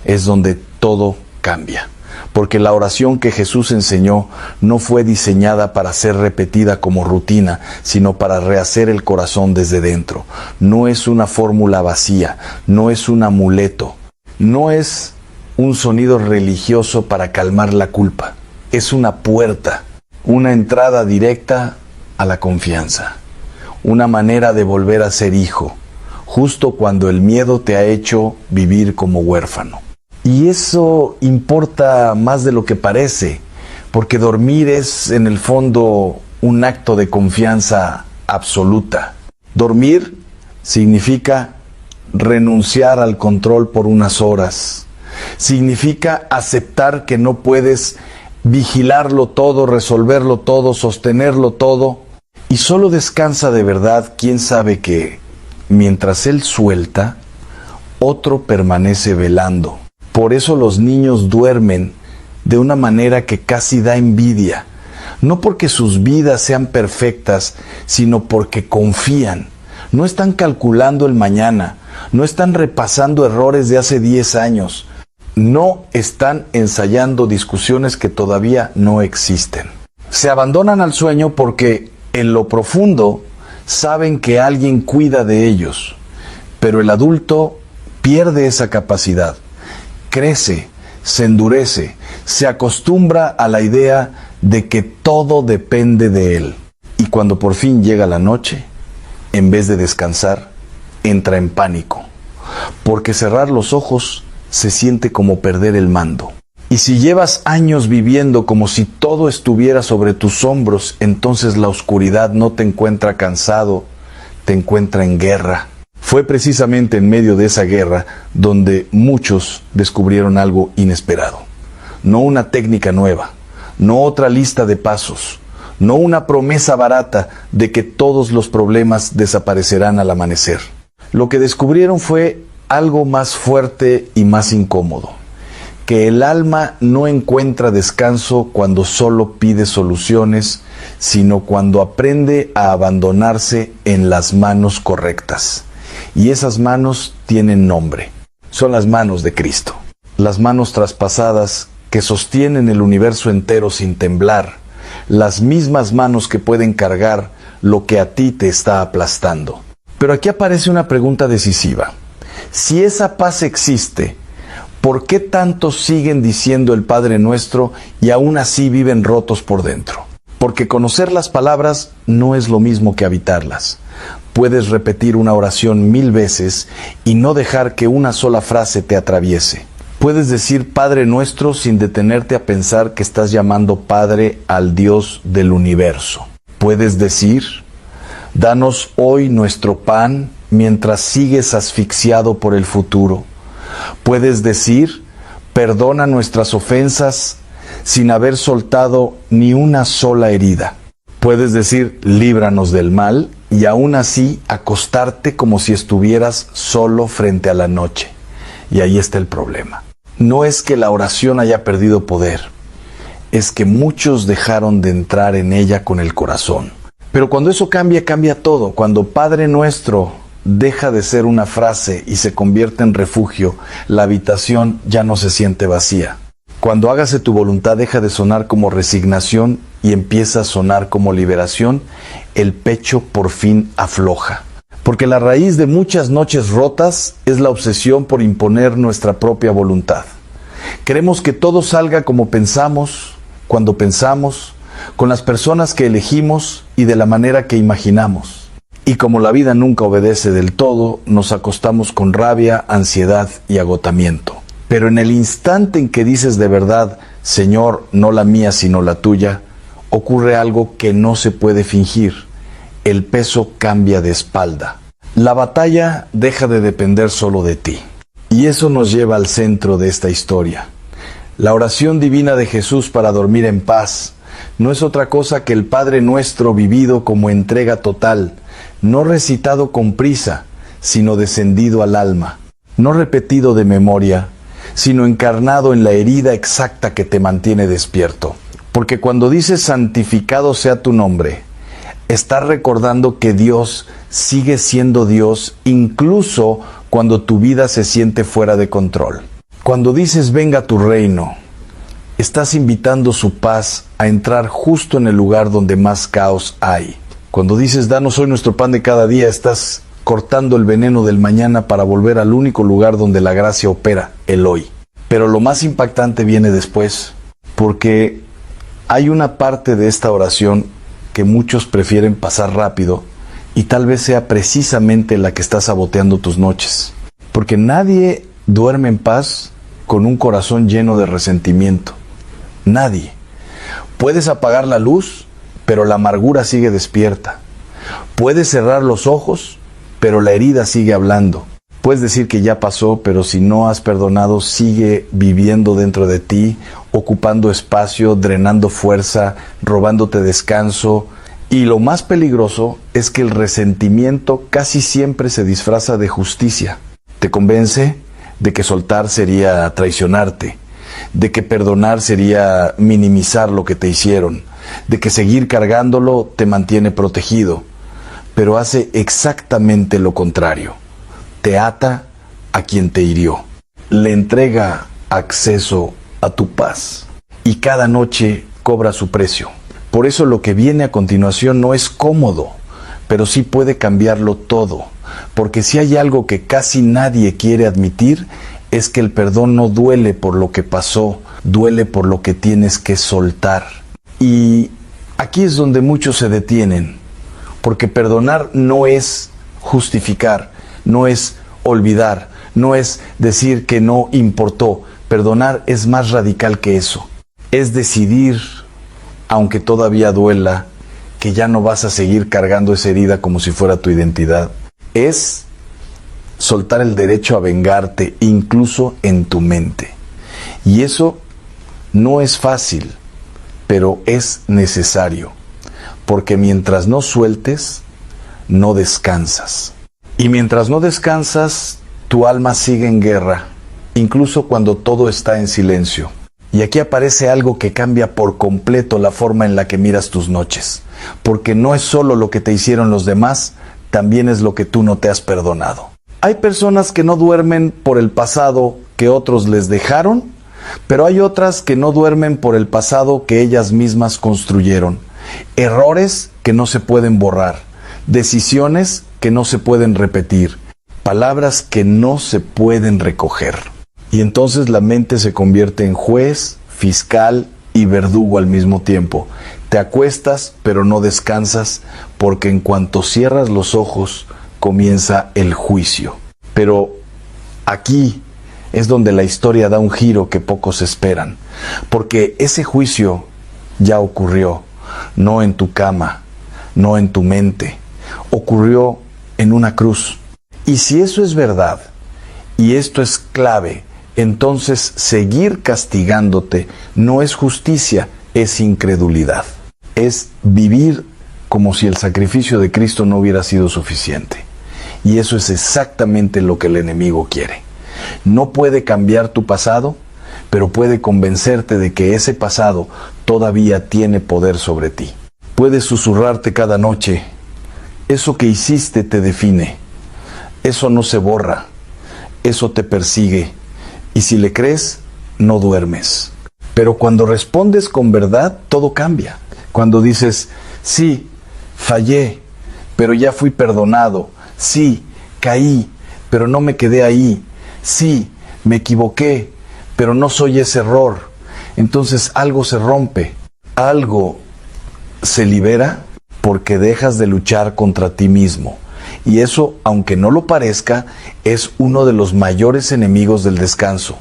es donde todo cambia, porque la oración que Jesús enseñó no fue diseñada para ser repetida como rutina, sino para rehacer el corazón desde dentro. No es una fórmula vacía, no es un amuleto, no es un sonido religioso para calmar la culpa. Es una puerta, una entrada directa a la confianza, una manera de volver a ser hijo, justo cuando el miedo te ha hecho vivir como huérfano. Y eso importa más de lo que parece, porque dormir es en el fondo un acto de confianza absoluta. Dormir significa renunciar al control por unas horas. Significa aceptar que no puedes vigilarlo todo, resolverlo todo, sostenerlo todo. Y solo descansa de verdad quien sabe que, mientras él suelta, otro permanece velando. Por eso los niños duermen de una manera que casi da envidia. No porque sus vidas sean perfectas, sino porque confían. No están calculando el mañana, no están repasando errores de hace 10 años. No están ensayando discusiones que todavía no existen. Se abandonan al sueño porque en lo profundo saben que alguien cuida de ellos, pero el adulto pierde esa capacidad, crece, se endurece, se acostumbra a la idea de que todo depende de él. Y cuando por fin llega la noche, en vez de descansar, entra en pánico, porque cerrar los ojos se siente como perder el mando. Y si llevas años viviendo como si todo estuviera sobre tus hombros, entonces la oscuridad no te encuentra cansado, te encuentra en guerra. Fue precisamente en medio de esa guerra donde muchos descubrieron algo inesperado. No una técnica nueva, no otra lista de pasos, no una promesa barata de que todos los problemas desaparecerán al amanecer. Lo que descubrieron fue algo más fuerte y más incómodo, que el alma no encuentra descanso cuando solo pide soluciones, sino cuando aprende a abandonarse en las manos correctas. Y esas manos tienen nombre. Son las manos de Cristo. Las manos traspasadas que sostienen el universo entero sin temblar. Las mismas manos que pueden cargar lo que a ti te está aplastando. Pero aquí aparece una pregunta decisiva. Si esa paz existe, ¿por qué tantos siguen diciendo el Padre Nuestro y aún así viven rotos por dentro? Porque conocer las palabras no es lo mismo que habitarlas. Puedes repetir una oración 1000 veces y no dejar que una sola frase te atraviese. Puedes decir Padre Nuestro sin detenerte a pensar que estás llamando Padre al Dios del universo. Puedes decir, danos hoy nuestro pan mientras sigues asfixiado por el futuro. Puedes decir, perdona nuestras ofensas sin haber soltado ni una sola herida. Puedes decir, líbranos del mal, y aún así acostarte como si estuvieras solo frente a la noche. Y ahí está el problema. No es que la oración haya perdido poder, es que muchos dejaron de entrar en ella con el corazón. Pero cuando eso cambia, cambia todo. Cuando Padre Nuestro deja de ser una frase y se convierte en refugio, la habitación ya no se siente vacía. Cuando hágase tu voluntad deja de sonar como resignación y empieza a sonar como liberación, el pecho por fin afloja. Porque la raíz de muchas noches rotas es la obsesión por imponer nuestra propia voluntad. Queremos que todo salga como pensamos, cuando pensamos, con las personas que elegimos y de la manera que imaginamos. Y como la vida nunca obedece del todo, nos acostamos con rabia, ansiedad y agotamiento. Pero en el instante en que dices de verdad, Señor, no la mía sino la tuya, ocurre algo que no se puede fingir. El peso cambia de espalda. La batalla deja de depender solo de ti. Y eso nos lleva al centro de esta historia. La oración divina de Jesús para dormir en paz no es otra cosa que el Padre Nuestro vivido como entrega total, no recitado con prisa, sino descendido al alma, no repetido de memoria, sino encarnado en la herida exacta que te mantiene despierto. Porque cuando dices santificado sea tu nombre, estás recordando que Dios sigue siendo Dios incluso cuando tu vida se siente fuera de control. Cuando dices venga tu reino, estás invitando su paz a entrar justo en el lugar donde más caos hay. Cuando dices danos hoy nuestro pan de cada día, estás cortando el veneno del mañana para volver al único lugar donde la gracia opera, el hoy. Pero lo más impactante viene después, porque hay una parte de esta oración que muchos prefieren pasar rápido y tal vez sea precisamente la que está saboteando tus noches. Porque nadie duerme en paz con un corazón lleno de resentimiento. Nadie. Puedes apagar la luz, pero la amargura sigue despierta. Puedes cerrar los ojos, pero la herida sigue hablando. Puedes decir que ya pasó, pero si no has perdonado, sigue viviendo dentro de ti, ocupando espacio, drenando fuerza, robándote descanso. Y lo más peligroso es que el resentimiento casi siempre se disfraza de justicia. Te convence de que soltar sería traicionarte, de que perdonar sería minimizar lo que te hicieron, de que seguir cargándolo te mantiene protegido, pero hace exactamente lo contrario. Te ata a quien te hirió, le entrega acceso a tu paz y cada noche cobra su precio. Por eso lo que viene a continuación no es cómodo, pero sí puede cambiarlo todo, porque si hay algo que casi nadie quiere admitir, es que el perdón no duele por lo que pasó, duele por lo que tienes que soltar. Y aquí es donde muchos se detienen, porque perdonar no es justificar, no es olvidar, no es decir que no importó. Perdonar es más radical que eso. Es decidir, aunque todavía duela, que ya no vas a seguir cargando esa herida como si fuera tu identidad. Es soltar el derecho a vengarte, incluso en tu mente. Y eso no es fácil, pero es necesario, porque mientras no sueltes, no descansas. Y mientras no descansas, tu alma sigue en guerra, incluso cuando todo está en silencio. Y aquí aparece algo que cambia por completo la forma en la que miras tus noches, porque no es solo lo que te hicieron los demás, también es lo que tú no te has perdonado. Hay personas que no duermen por el pasado que otros les dejaron, pero hay otras que no duermen por el pasado que ellas mismas construyeron. Errores que no se pueden borrar, decisiones que no se pueden repetir, palabras que no se pueden recoger. Y entonces la mente se convierte en juez, fiscal y verdugo al mismo tiempo. Te acuestas, pero no descansas, porque en cuanto cierras los ojos, comienza el juicio. Pero aquí es donde la historia da un giro que pocos esperan, porque ese juicio ya ocurrió, no en tu cama, no en tu mente, ocurrió en una cruz. Y si eso es verdad, y esto es clave, entonces seguir castigándote no es justicia, es incredulidad. Es vivir como si el sacrificio de Cristo no hubiera sido suficiente. Y eso es exactamente lo que el enemigo quiere. No puede cambiar tu pasado, pero puede convencerte de que ese pasado todavía tiene poder sobre ti. Puede susurrarte cada noche: eso que hiciste te define, eso no se borra, eso te persigue, y si le crees, no duermes. Pero cuando respondes con verdad, todo cambia. Cuando dices: sí, fallé, pero ya fui perdonado. Sí, caí, pero no me quedé ahí. Sí, me equivoqué, pero no soy ese error. Entonces algo se rompe, algo se libera, porque dejas de luchar contra ti mismo. Y eso, aunque no lo parezca, es uno de los mayores enemigos del descanso.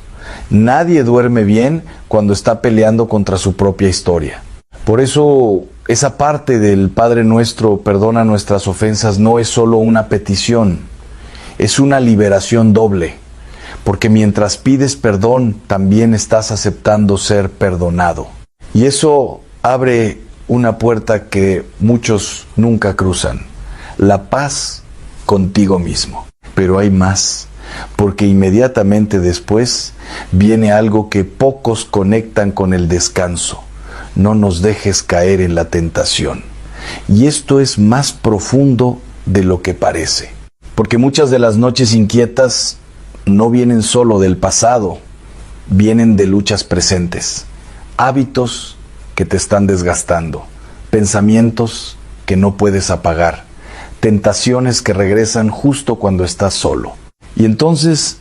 Nadie duerme bien cuando está peleando contra su propia historia. Por eso, esa parte del Padre Nuestro, perdona nuestras ofensas, no es solo una petición, es una liberación doble. Porque mientras pides perdón, también estás aceptando ser perdonado. Y eso abre una puerta que muchos nunca cruzan: la paz contigo mismo. Pero hay más, porque inmediatamente después viene algo que pocos conectan con el descanso. No nos dejes caer en la tentación. Y esto es más profundo de lo que parece, porque muchas de las noches inquietas no vienen solo del pasado, vienen de luchas presentes, hábitos que te están desgastando, pensamientos que no puedes apagar, tentaciones que regresan justo cuando estás solo. Y entonces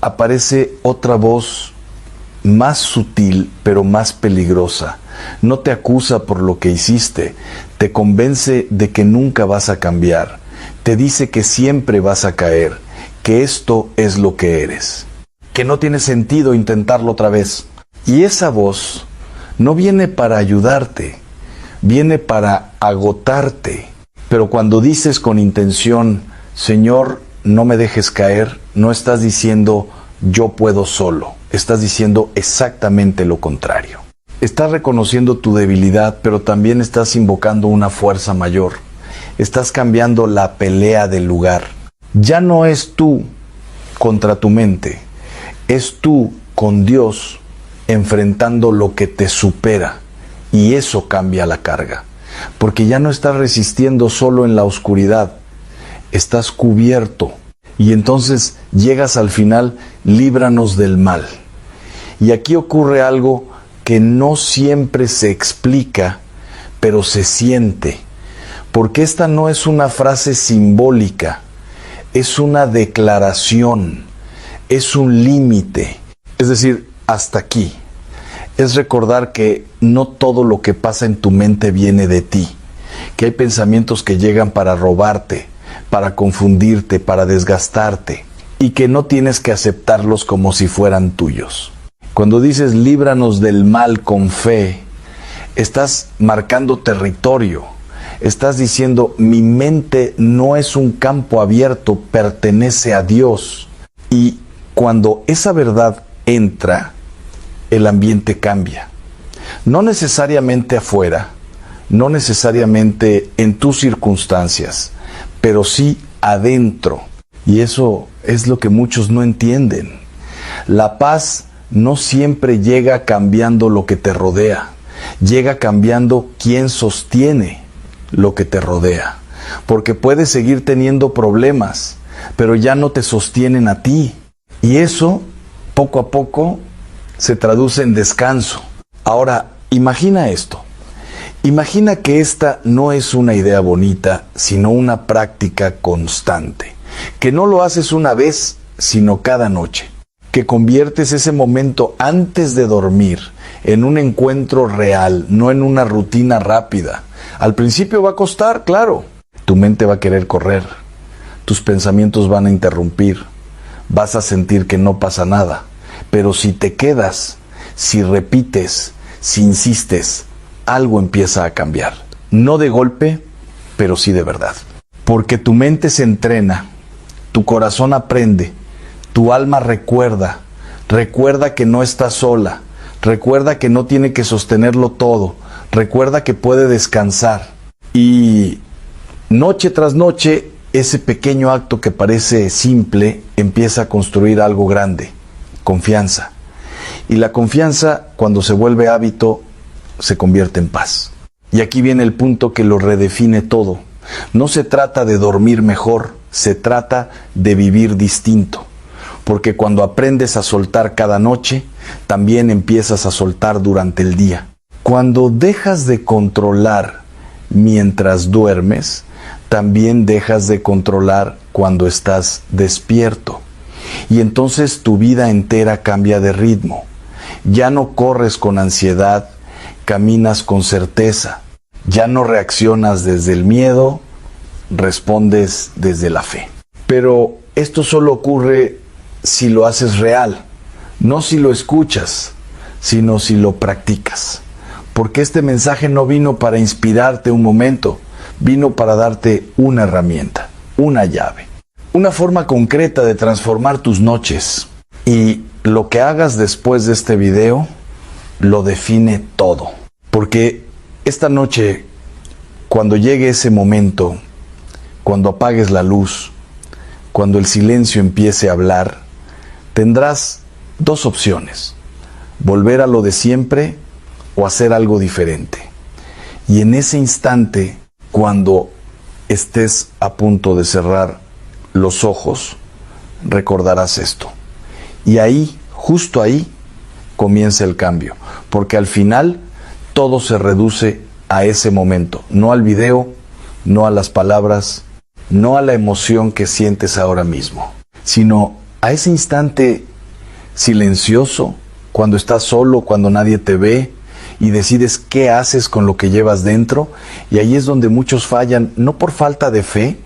aparece otra voz más sutil, pero más peligrosa. No te acusa por lo que hiciste, te convence de que nunca vas a cambiar, te dice que siempre vas a caer, que esto es lo que eres, que no tiene sentido intentarlo otra vez. Y esa voz no viene para ayudarte, viene para agotarte. Pero cuando dices con intención, Señor, no me dejes caer, no estás diciendo yo puedo solo, estás diciendo exactamente lo contrario. Estás reconociendo tu debilidad, pero también estás invocando una fuerza mayor. Estás cambiando la pelea del lugar. Ya no es tú contra tu mente, es tú con Dios enfrentando lo que te supera. Y eso cambia la carga, porque ya no estás resistiendo solo en la oscuridad, estás cubierto. Y entonces llegas al final, líbranos del mal. Y aquí ocurre algo que no siempre se explica, pero se siente, porque esta no es una frase simbólica, es una declaración, es un límite, es decir, hasta aquí. Es recordar que no todo lo que pasa en tu mente viene de ti, que hay pensamientos que llegan para robarte, para confundirte, para desgastarte, y que no tienes que aceptarlos como si fueran tuyos. Cuando dices líbranos del mal con fe, estás marcando territorio, estás diciendo mi mente no es un campo abierto, pertenece a Dios. Y cuando esa verdad entra, el ambiente cambia. No necesariamente afuera, no necesariamente en tus circunstancias, pero sí adentro. Y eso es lo que muchos no entienden. La paz no siempre llega cambiando lo que te rodea, llega cambiando quién sostiene lo que te rodea. Porque puedes seguir teniendo problemas, pero ya no te sostienen a ti. Y eso, poco a poco, se traduce en descanso. Ahora, imagina esto. Imagina que esta no es una idea bonita, sino una práctica constante. Que no lo haces una vez, sino cada noche. Que conviertes ese momento antes de dormir en un encuentro real, no en una rutina rápida. Al principio va a costar, claro. Tu mente va a querer correr. Tus pensamientos van a interrumpir. Vas a sentir que no pasa nada. Pero si te quedas, si repites, si insistes, algo empieza a cambiar. No de golpe, pero sí de verdad. Porque tu mente se entrena, tu corazón aprende, tu alma recuerda que no está sola, recuerda que no tiene que sostenerlo todo, recuerda que puede descansar. Y noche tras noche, ese pequeño acto que parece simple empieza a construir algo grande, confianza. Y la confianza, cuando se vuelve hábito, se convierte en paz. Y aquí viene el punto que lo redefine todo. No se trata de dormir mejor, se trata de vivir distinto. Porque cuando aprendes a soltar cada noche, también empiezas a soltar durante el día. Cuando dejas de controlar mientras duermes, también dejas de controlar cuando estás despierto. Y entonces tu vida entera cambia de ritmo. Ya no corres con ansiedad, caminas con certeza. Ya no reaccionas desde el miedo, respondes desde la fe. Pero esto solo ocurre si lo haces real, no si lo escuchas, sino si lo practicas. Porque este mensaje no vino para inspirarte un momento, vino para darte una herramienta, una llave, una forma concreta de transformar tus noches. Y lo que hagas después de este video lo define todo. Porque esta noche, cuando llegue ese momento, cuando apagues la luz, cuando el silencio empiece a hablar, tendrás dos opciones: volver a lo de siempre o hacer algo diferente. Y en ese instante, cuando estés a punto de cerrar los ojos, recordarás esto. Y ahí, justo ahí, comienza el cambio. Porque al final, todo se reduce a ese momento. No al video, no a las palabras, no a la emoción que sientes ahora mismo, sino a ese instante silencioso, cuando estás solo, cuando nadie te ve, y decides qué haces con lo que llevas dentro. Y ahí es donde muchos fallan, no por falta de fe,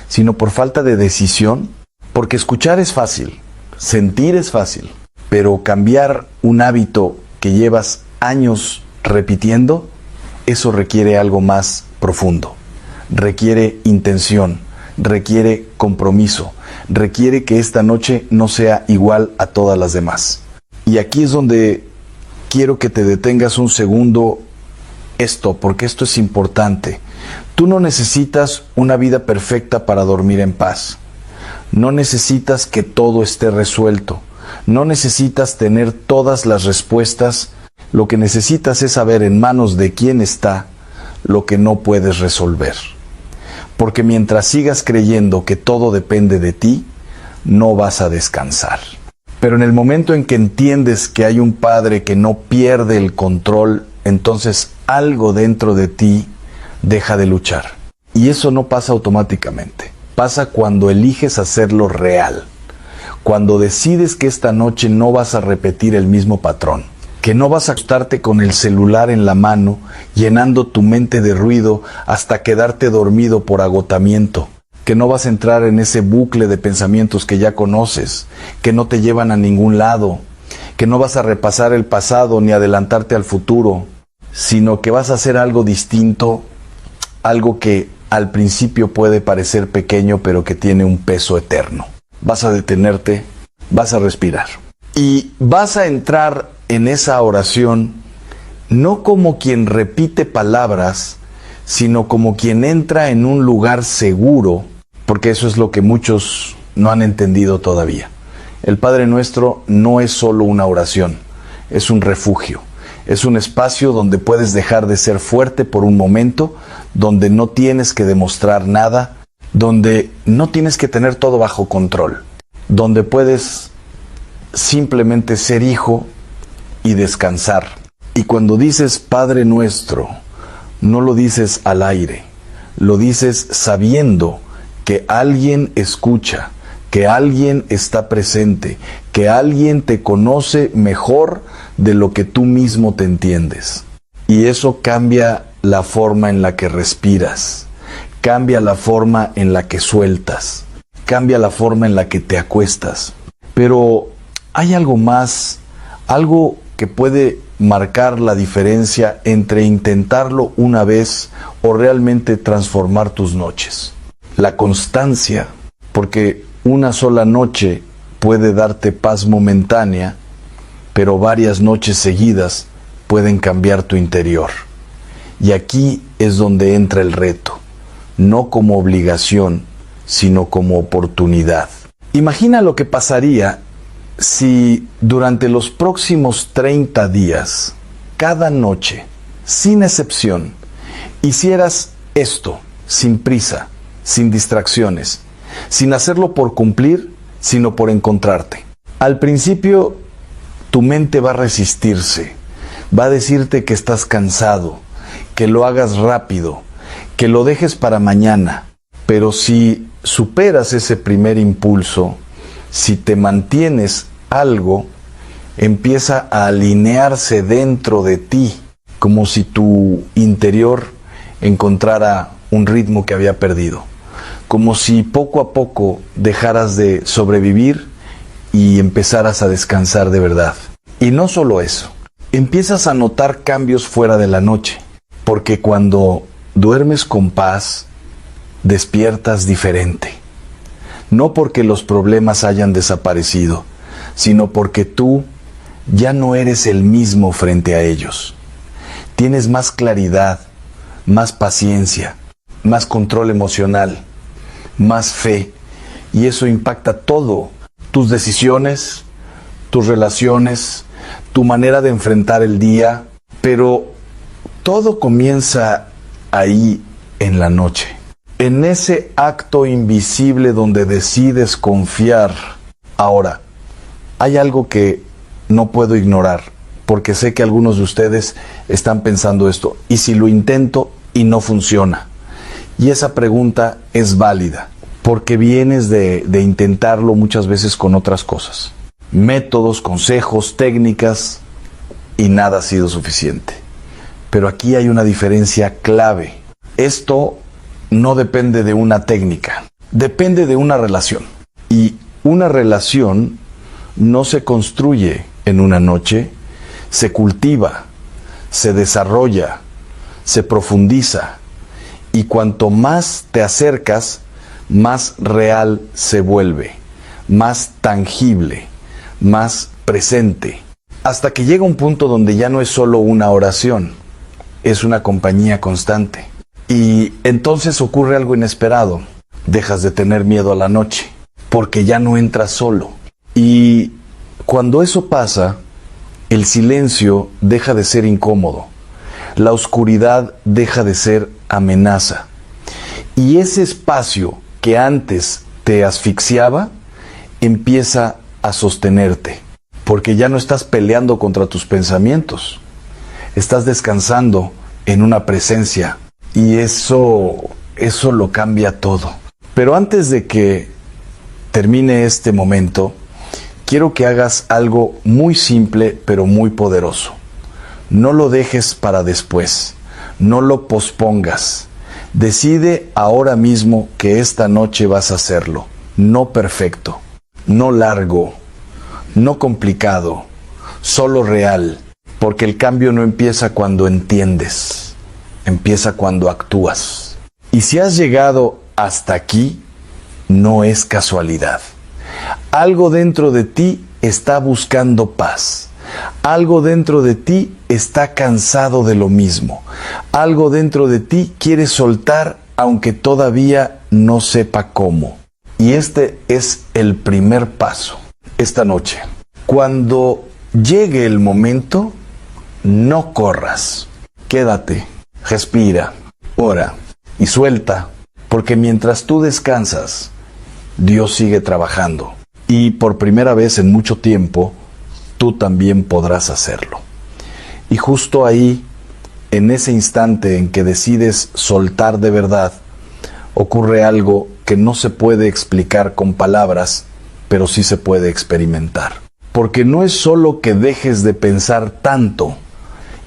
sino por falta de decisión. Porque escuchar es fácil, sentir es fácil, pero cambiar un hábito que llevas años repitiendo, eso requiere algo más profundo. Requiere intención, requiere compromiso, requiere que esta noche no sea igual a todas las demás. Y aquí es donde quiero que te detengas un segundo porque esto es importante. Tú no necesitas una vida perfecta para dormir en paz. No necesitas que todo esté resuelto. No necesitas tener todas las respuestas. Lo que necesitas es saber en manos de quién está lo que no puedes resolver. Porque mientras sigas creyendo que todo depende de ti, no vas a descansar. Pero en el momento en que entiendes que hay un Padre que no pierde el control, entonces algo dentro de ti deja de luchar. Y eso no pasa automáticamente. Pasa cuando eliges hacerlo real. Cuando decides que esta noche no vas a repetir el mismo patrón. Que no vas a acostarte con el celular en la mano, llenando tu mente de ruido hasta quedarte dormido por agotamiento. Que no vas a entrar en ese bucle de pensamientos que ya conoces, que no te llevan a ningún lado, que no vas a repasar el pasado ni adelantarte al futuro, sino que vas a hacer algo distinto, algo que al principio puede parecer pequeño, pero que tiene un peso eterno. Vas a detenerte, vas a respirar. Y vas a entrar en esa oración no como quien repite palabras, sino como quien entra en un lugar seguro, porque eso es lo que muchos no han entendido todavía. El Padre Nuestro no es solo una oración, es un refugio, es un espacio donde puedes dejar de ser fuerte por un momento, donde no tienes que demostrar nada, donde no tienes que tener todo bajo control, donde puedes simplemente ser hijo y descansar. Y cuando dices Padre Nuestro, no lo dices al aire, lo dices sabiendo que alguien escucha, que alguien está presente, que alguien te conoce mejor de lo que tú mismo te entiendes. Y eso cambia la forma en la que respiras, cambia la forma en la que sueltas, cambia la forma en la que te acuestas. Pero hay algo más, algo que puede marcar la diferencia entre intentarlo una vez o realmente transformar tus noches. La constancia, porque una sola noche puede darte paz momentánea, pero varias noches seguidas pueden cambiar tu interior. Y aquí es donde entra el reto, no como obligación, sino como oportunidad. Imagina lo que pasaría si durante los próximos 30 días, cada noche, sin excepción, hicieras esto, sin prisa, sin distracciones, sin hacerlo por cumplir, sino por encontrarte. Al principio, tu mente va a resistirse, va a decirte que estás cansado, que lo hagas rápido, que lo dejes para mañana. Pero si superas ese primer impulso, si te mantienes algo, empieza a alinearse dentro de ti, como si tu interior encontrara un ritmo que había perdido, como si poco a poco dejaras de sobrevivir y empezaras a descansar de verdad. Y no solo eso, empiezas a notar cambios fuera de la noche, porque cuando duermes con paz, despiertas diferente. No porque los problemas hayan desaparecido, sino porque tú ya no eres el mismo frente a ellos. Tienes más claridad, más paciencia, más control emocional, más fe y eso impacta todo, tus decisiones, tus relaciones, tu manera de enfrentar el día, pero todo comienza ahí en la noche, en ese acto invisible donde decides confiar. Ahora, hay algo que no puedo ignorar, porque sé que algunos de ustedes están pensando esto, ¿y si lo intento y no funciona? Y esa pregunta es válida, porque vienes de intentarlo muchas veces con otras cosas, métodos, consejos, técnicas, y nada ha sido suficiente. Pero aquí hay una diferencia clave. Esto no depende de una técnica, depende de una relación. Y una relación no se construye en una noche, se cultiva, se desarrolla, se profundiza. Y cuanto más te acercas, más real se vuelve, más tangible, más presente. Hasta que llega un punto donde ya no es solo una oración, es una compañía constante. Y entonces ocurre algo inesperado. Dejas de tener miedo a la noche, porque ya no entras solo. Y cuando eso pasa, el silencio deja de ser incómodo. La oscuridad deja de ser amenaza. Y ese espacio que antes te asfixiaba, empieza a sostenerte. Porque ya no estás peleando contra tus pensamientos. Estás descansando en una presencia. Y eso lo cambia todo. Pero antes de que termine este momento, quiero que hagas algo muy simple, pero muy poderoso. No lo dejes para después. No lo pospongas. Decide ahora mismo que esta noche vas a hacerlo. No perfecto, no largo, no complicado, solo real. Porque el cambio no empieza cuando entiendes, empieza cuando actúas. Y si has llegado hasta aquí, no es casualidad. Algo dentro de ti está buscando paz. Algo dentro de ti está cansado de lo mismo. Algo dentro de ti quiere soltar aunque todavía no sepa cómo. Y este es el primer paso. Esta noche, cuando llegue el momento, no corras. Quédate, respira, ora y suelta, porque mientras tú descansas, Dios sigue trabajando. Y por primera vez en mucho tiempo, tú también podrás hacerlo. Y justo ahí, en ese instante en que decides soltar de verdad, ocurre algo que no se puede explicar con palabras, pero sí se puede experimentar. Porque no es solo que dejes de pensar tanto,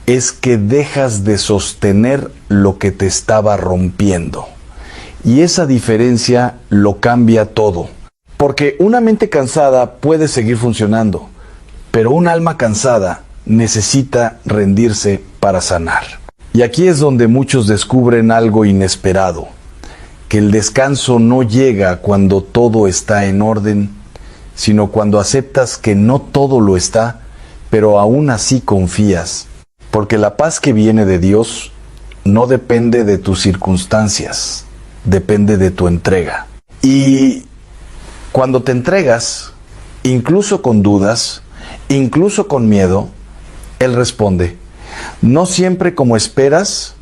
es que dejas de sostener lo que te estaba rompiendo. Y esa diferencia lo cambia todo. Porque una mente cansada puede seguir funcionando, pero un alma cansada necesita rendirse para sanar. Y aquí es donde muchos descubren algo inesperado, que el descanso no llega cuando todo está en orden, sino cuando aceptas que no todo lo está, pero aún así confías. Porque la paz que viene de Dios no depende de tus circunstancias, depende de tu entrega. Y cuando te entregas, incluso con dudas, incluso con miedo, Él responde, no siempre como esperas,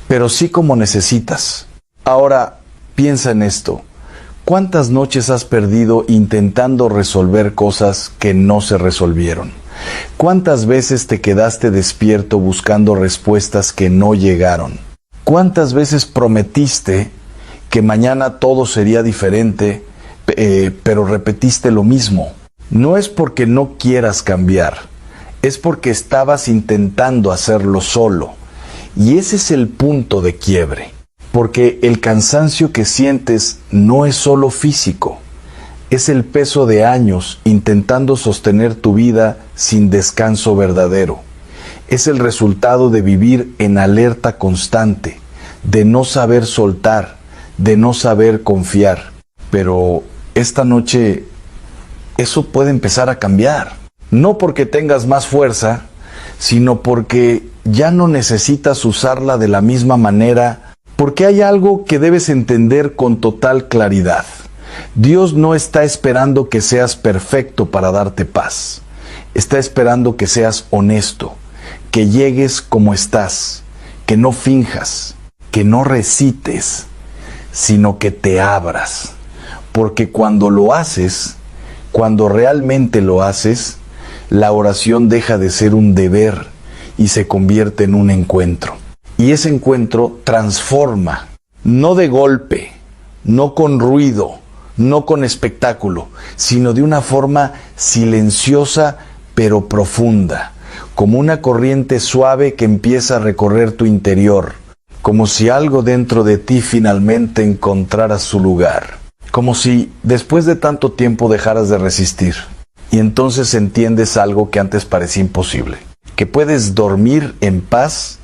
pero sí como necesitas. Ahora, piensa en esto. ¿Cuántas noches has perdido intentando resolver cosas que no se resolvieron? ¿Cuántas veces te quedaste despierto buscando respuestas que no llegaron? ¿Cuántas veces prometiste que mañana todo sería diferente, pero repetiste lo mismo? No es porque no quieras cambiar, es porque estabas intentando hacerlo solo. Y ese es el punto de quiebre. Porque el cansancio que sientes no es solo físico, es el peso de años intentando sostener tu vida sin descanso verdadero. Es el resultado de vivir en alerta constante, de no saber soltar, de no saber confiar. Pero esta noche eso puede empezar a cambiar. No porque tengas más fuerza, sino porque ya no necesitas usarla de la misma manera. Porque hay algo que debes entender con total claridad. Dios no está esperando que seas perfecto para darte paz. Está esperando que seas honesto, que llegues como estás, que no finjas, que no recites, sino que te abras. Porque cuando lo haces, cuando realmente lo haces, la oración deja de ser un deber y se convierte en un encuentro. Y ese encuentro transforma, no de golpe, no con ruido, no con espectáculo, sino de una forma silenciosa pero profunda, como una corriente suave que empieza a recorrer tu interior, como si algo dentro de ti finalmente encontrara su lugar, como si después de tanto tiempo dejaras de resistir, y entonces entiendes algo que antes parecía imposible, que puedes dormir en paz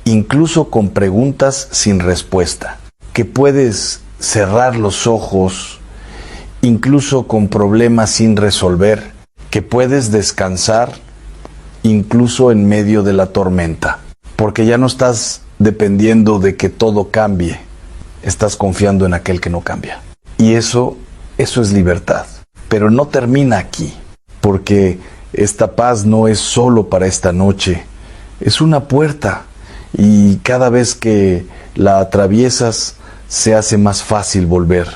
incluso con preguntas sin respuesta, que puedes cerrar los ojos incluso con problemas sin resolver, que puedes descansar incluso en medio de la tormenta, porque ya no estás dependiendo de que todo cambie, estás confiando en aquel que no cambia. Y eso es libertad. Pero no termina aquí, porque esta paz no es solo para esta noche, es una puerta, y cada vez que la atraviesas se hace más fácil volver.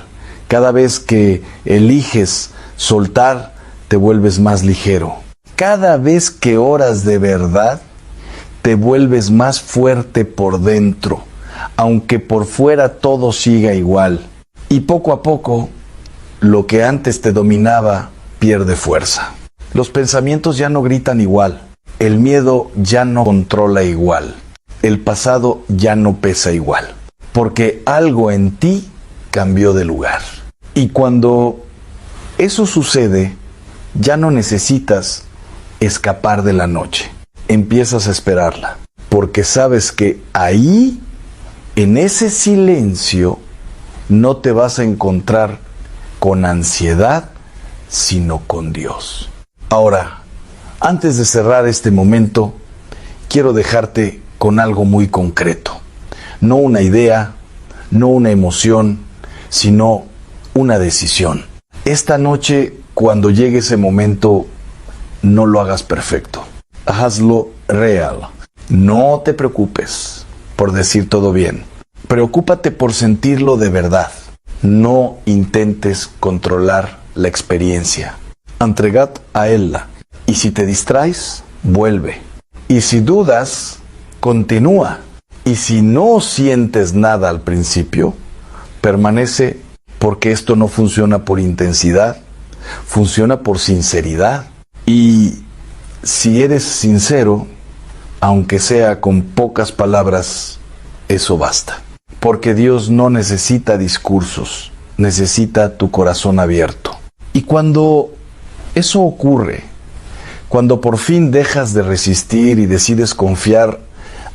Cada vez que eliges soltar, te vuelves más ligero. Cada vez que oras de verdad, te vuelves más fuerte por dentro, aunque por fuera todo siga igual. Y poco a poco, lo que antes te dominaba pierde fuerza. Los pensamientos ya no gritan igual. El miedo ya no controla igual. El pasado ya no pesa igual. Porque algo en ti cambió de lugar. Y cuando eso sucede, ya no necesitas escapar de la noche. Empiezas a esperarla. Porque sabes que ahí, en ese silencio, no te vas a encontrar con ansiedad, sino con Dios. Ahora, antes de cerrar este momento, quiero dejarte con algo muy concreto. No una idea, no una emoción, sino una decisión. Esta noche, cuando llegue ese momento, no lo hagas perfecto. Hazlo real. No te preocupes por decir todo bien. Preocúpate por sentirlo de verdad. No intentes controlar la experiencia. Entregad a ella. Y si te distraes, vuelve. Y si dudas, continúa. Y si no sientes nada al principio, permanece, porque esto no funciona por intensidad, funciona por sinceridad. Y si eres sincero, aunque sea con pocas palabras, eso basta. Porque Dios no necesita discursos, necesita tu corazón abierto. Y cuando eso ocurre, cuando por fin dejas de resistir y decides confiar,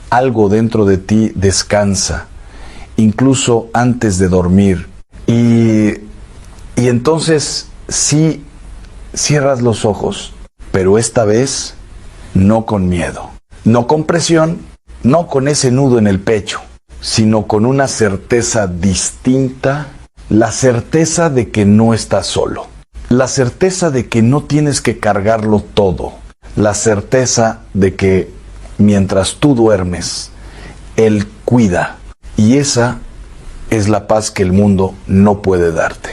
algo dentro de ti descansa, incluso antes de dormir. Y entonces sí cierras los ojos, pero esta vez no con miedo, no con presión, no con ese nudo en el pecho, sino con una certeza distinta, la certeza de que no estás solo, la certeza de que no tienes que cargarlo todo, la certeza de que mientras tú duermes, Él cuida, y esa es la paz que el mundo no puede darte.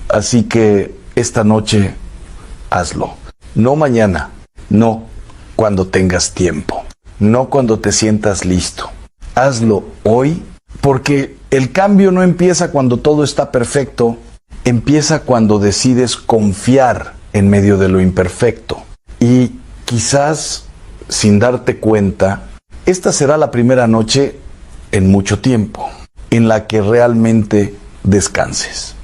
Así que esta noche hazlo, no mañana, no cuando tengas tiempo, no cuando te sientas listo. Hazlo hoy, porque el cambio no empieza cuando todo está perfecto, empieza cuando decides confiar en medio de lo imperfecto. Y quizás, sin darte cuenta, esta será la primera noche en mucho tiempo en la que realmente descanses.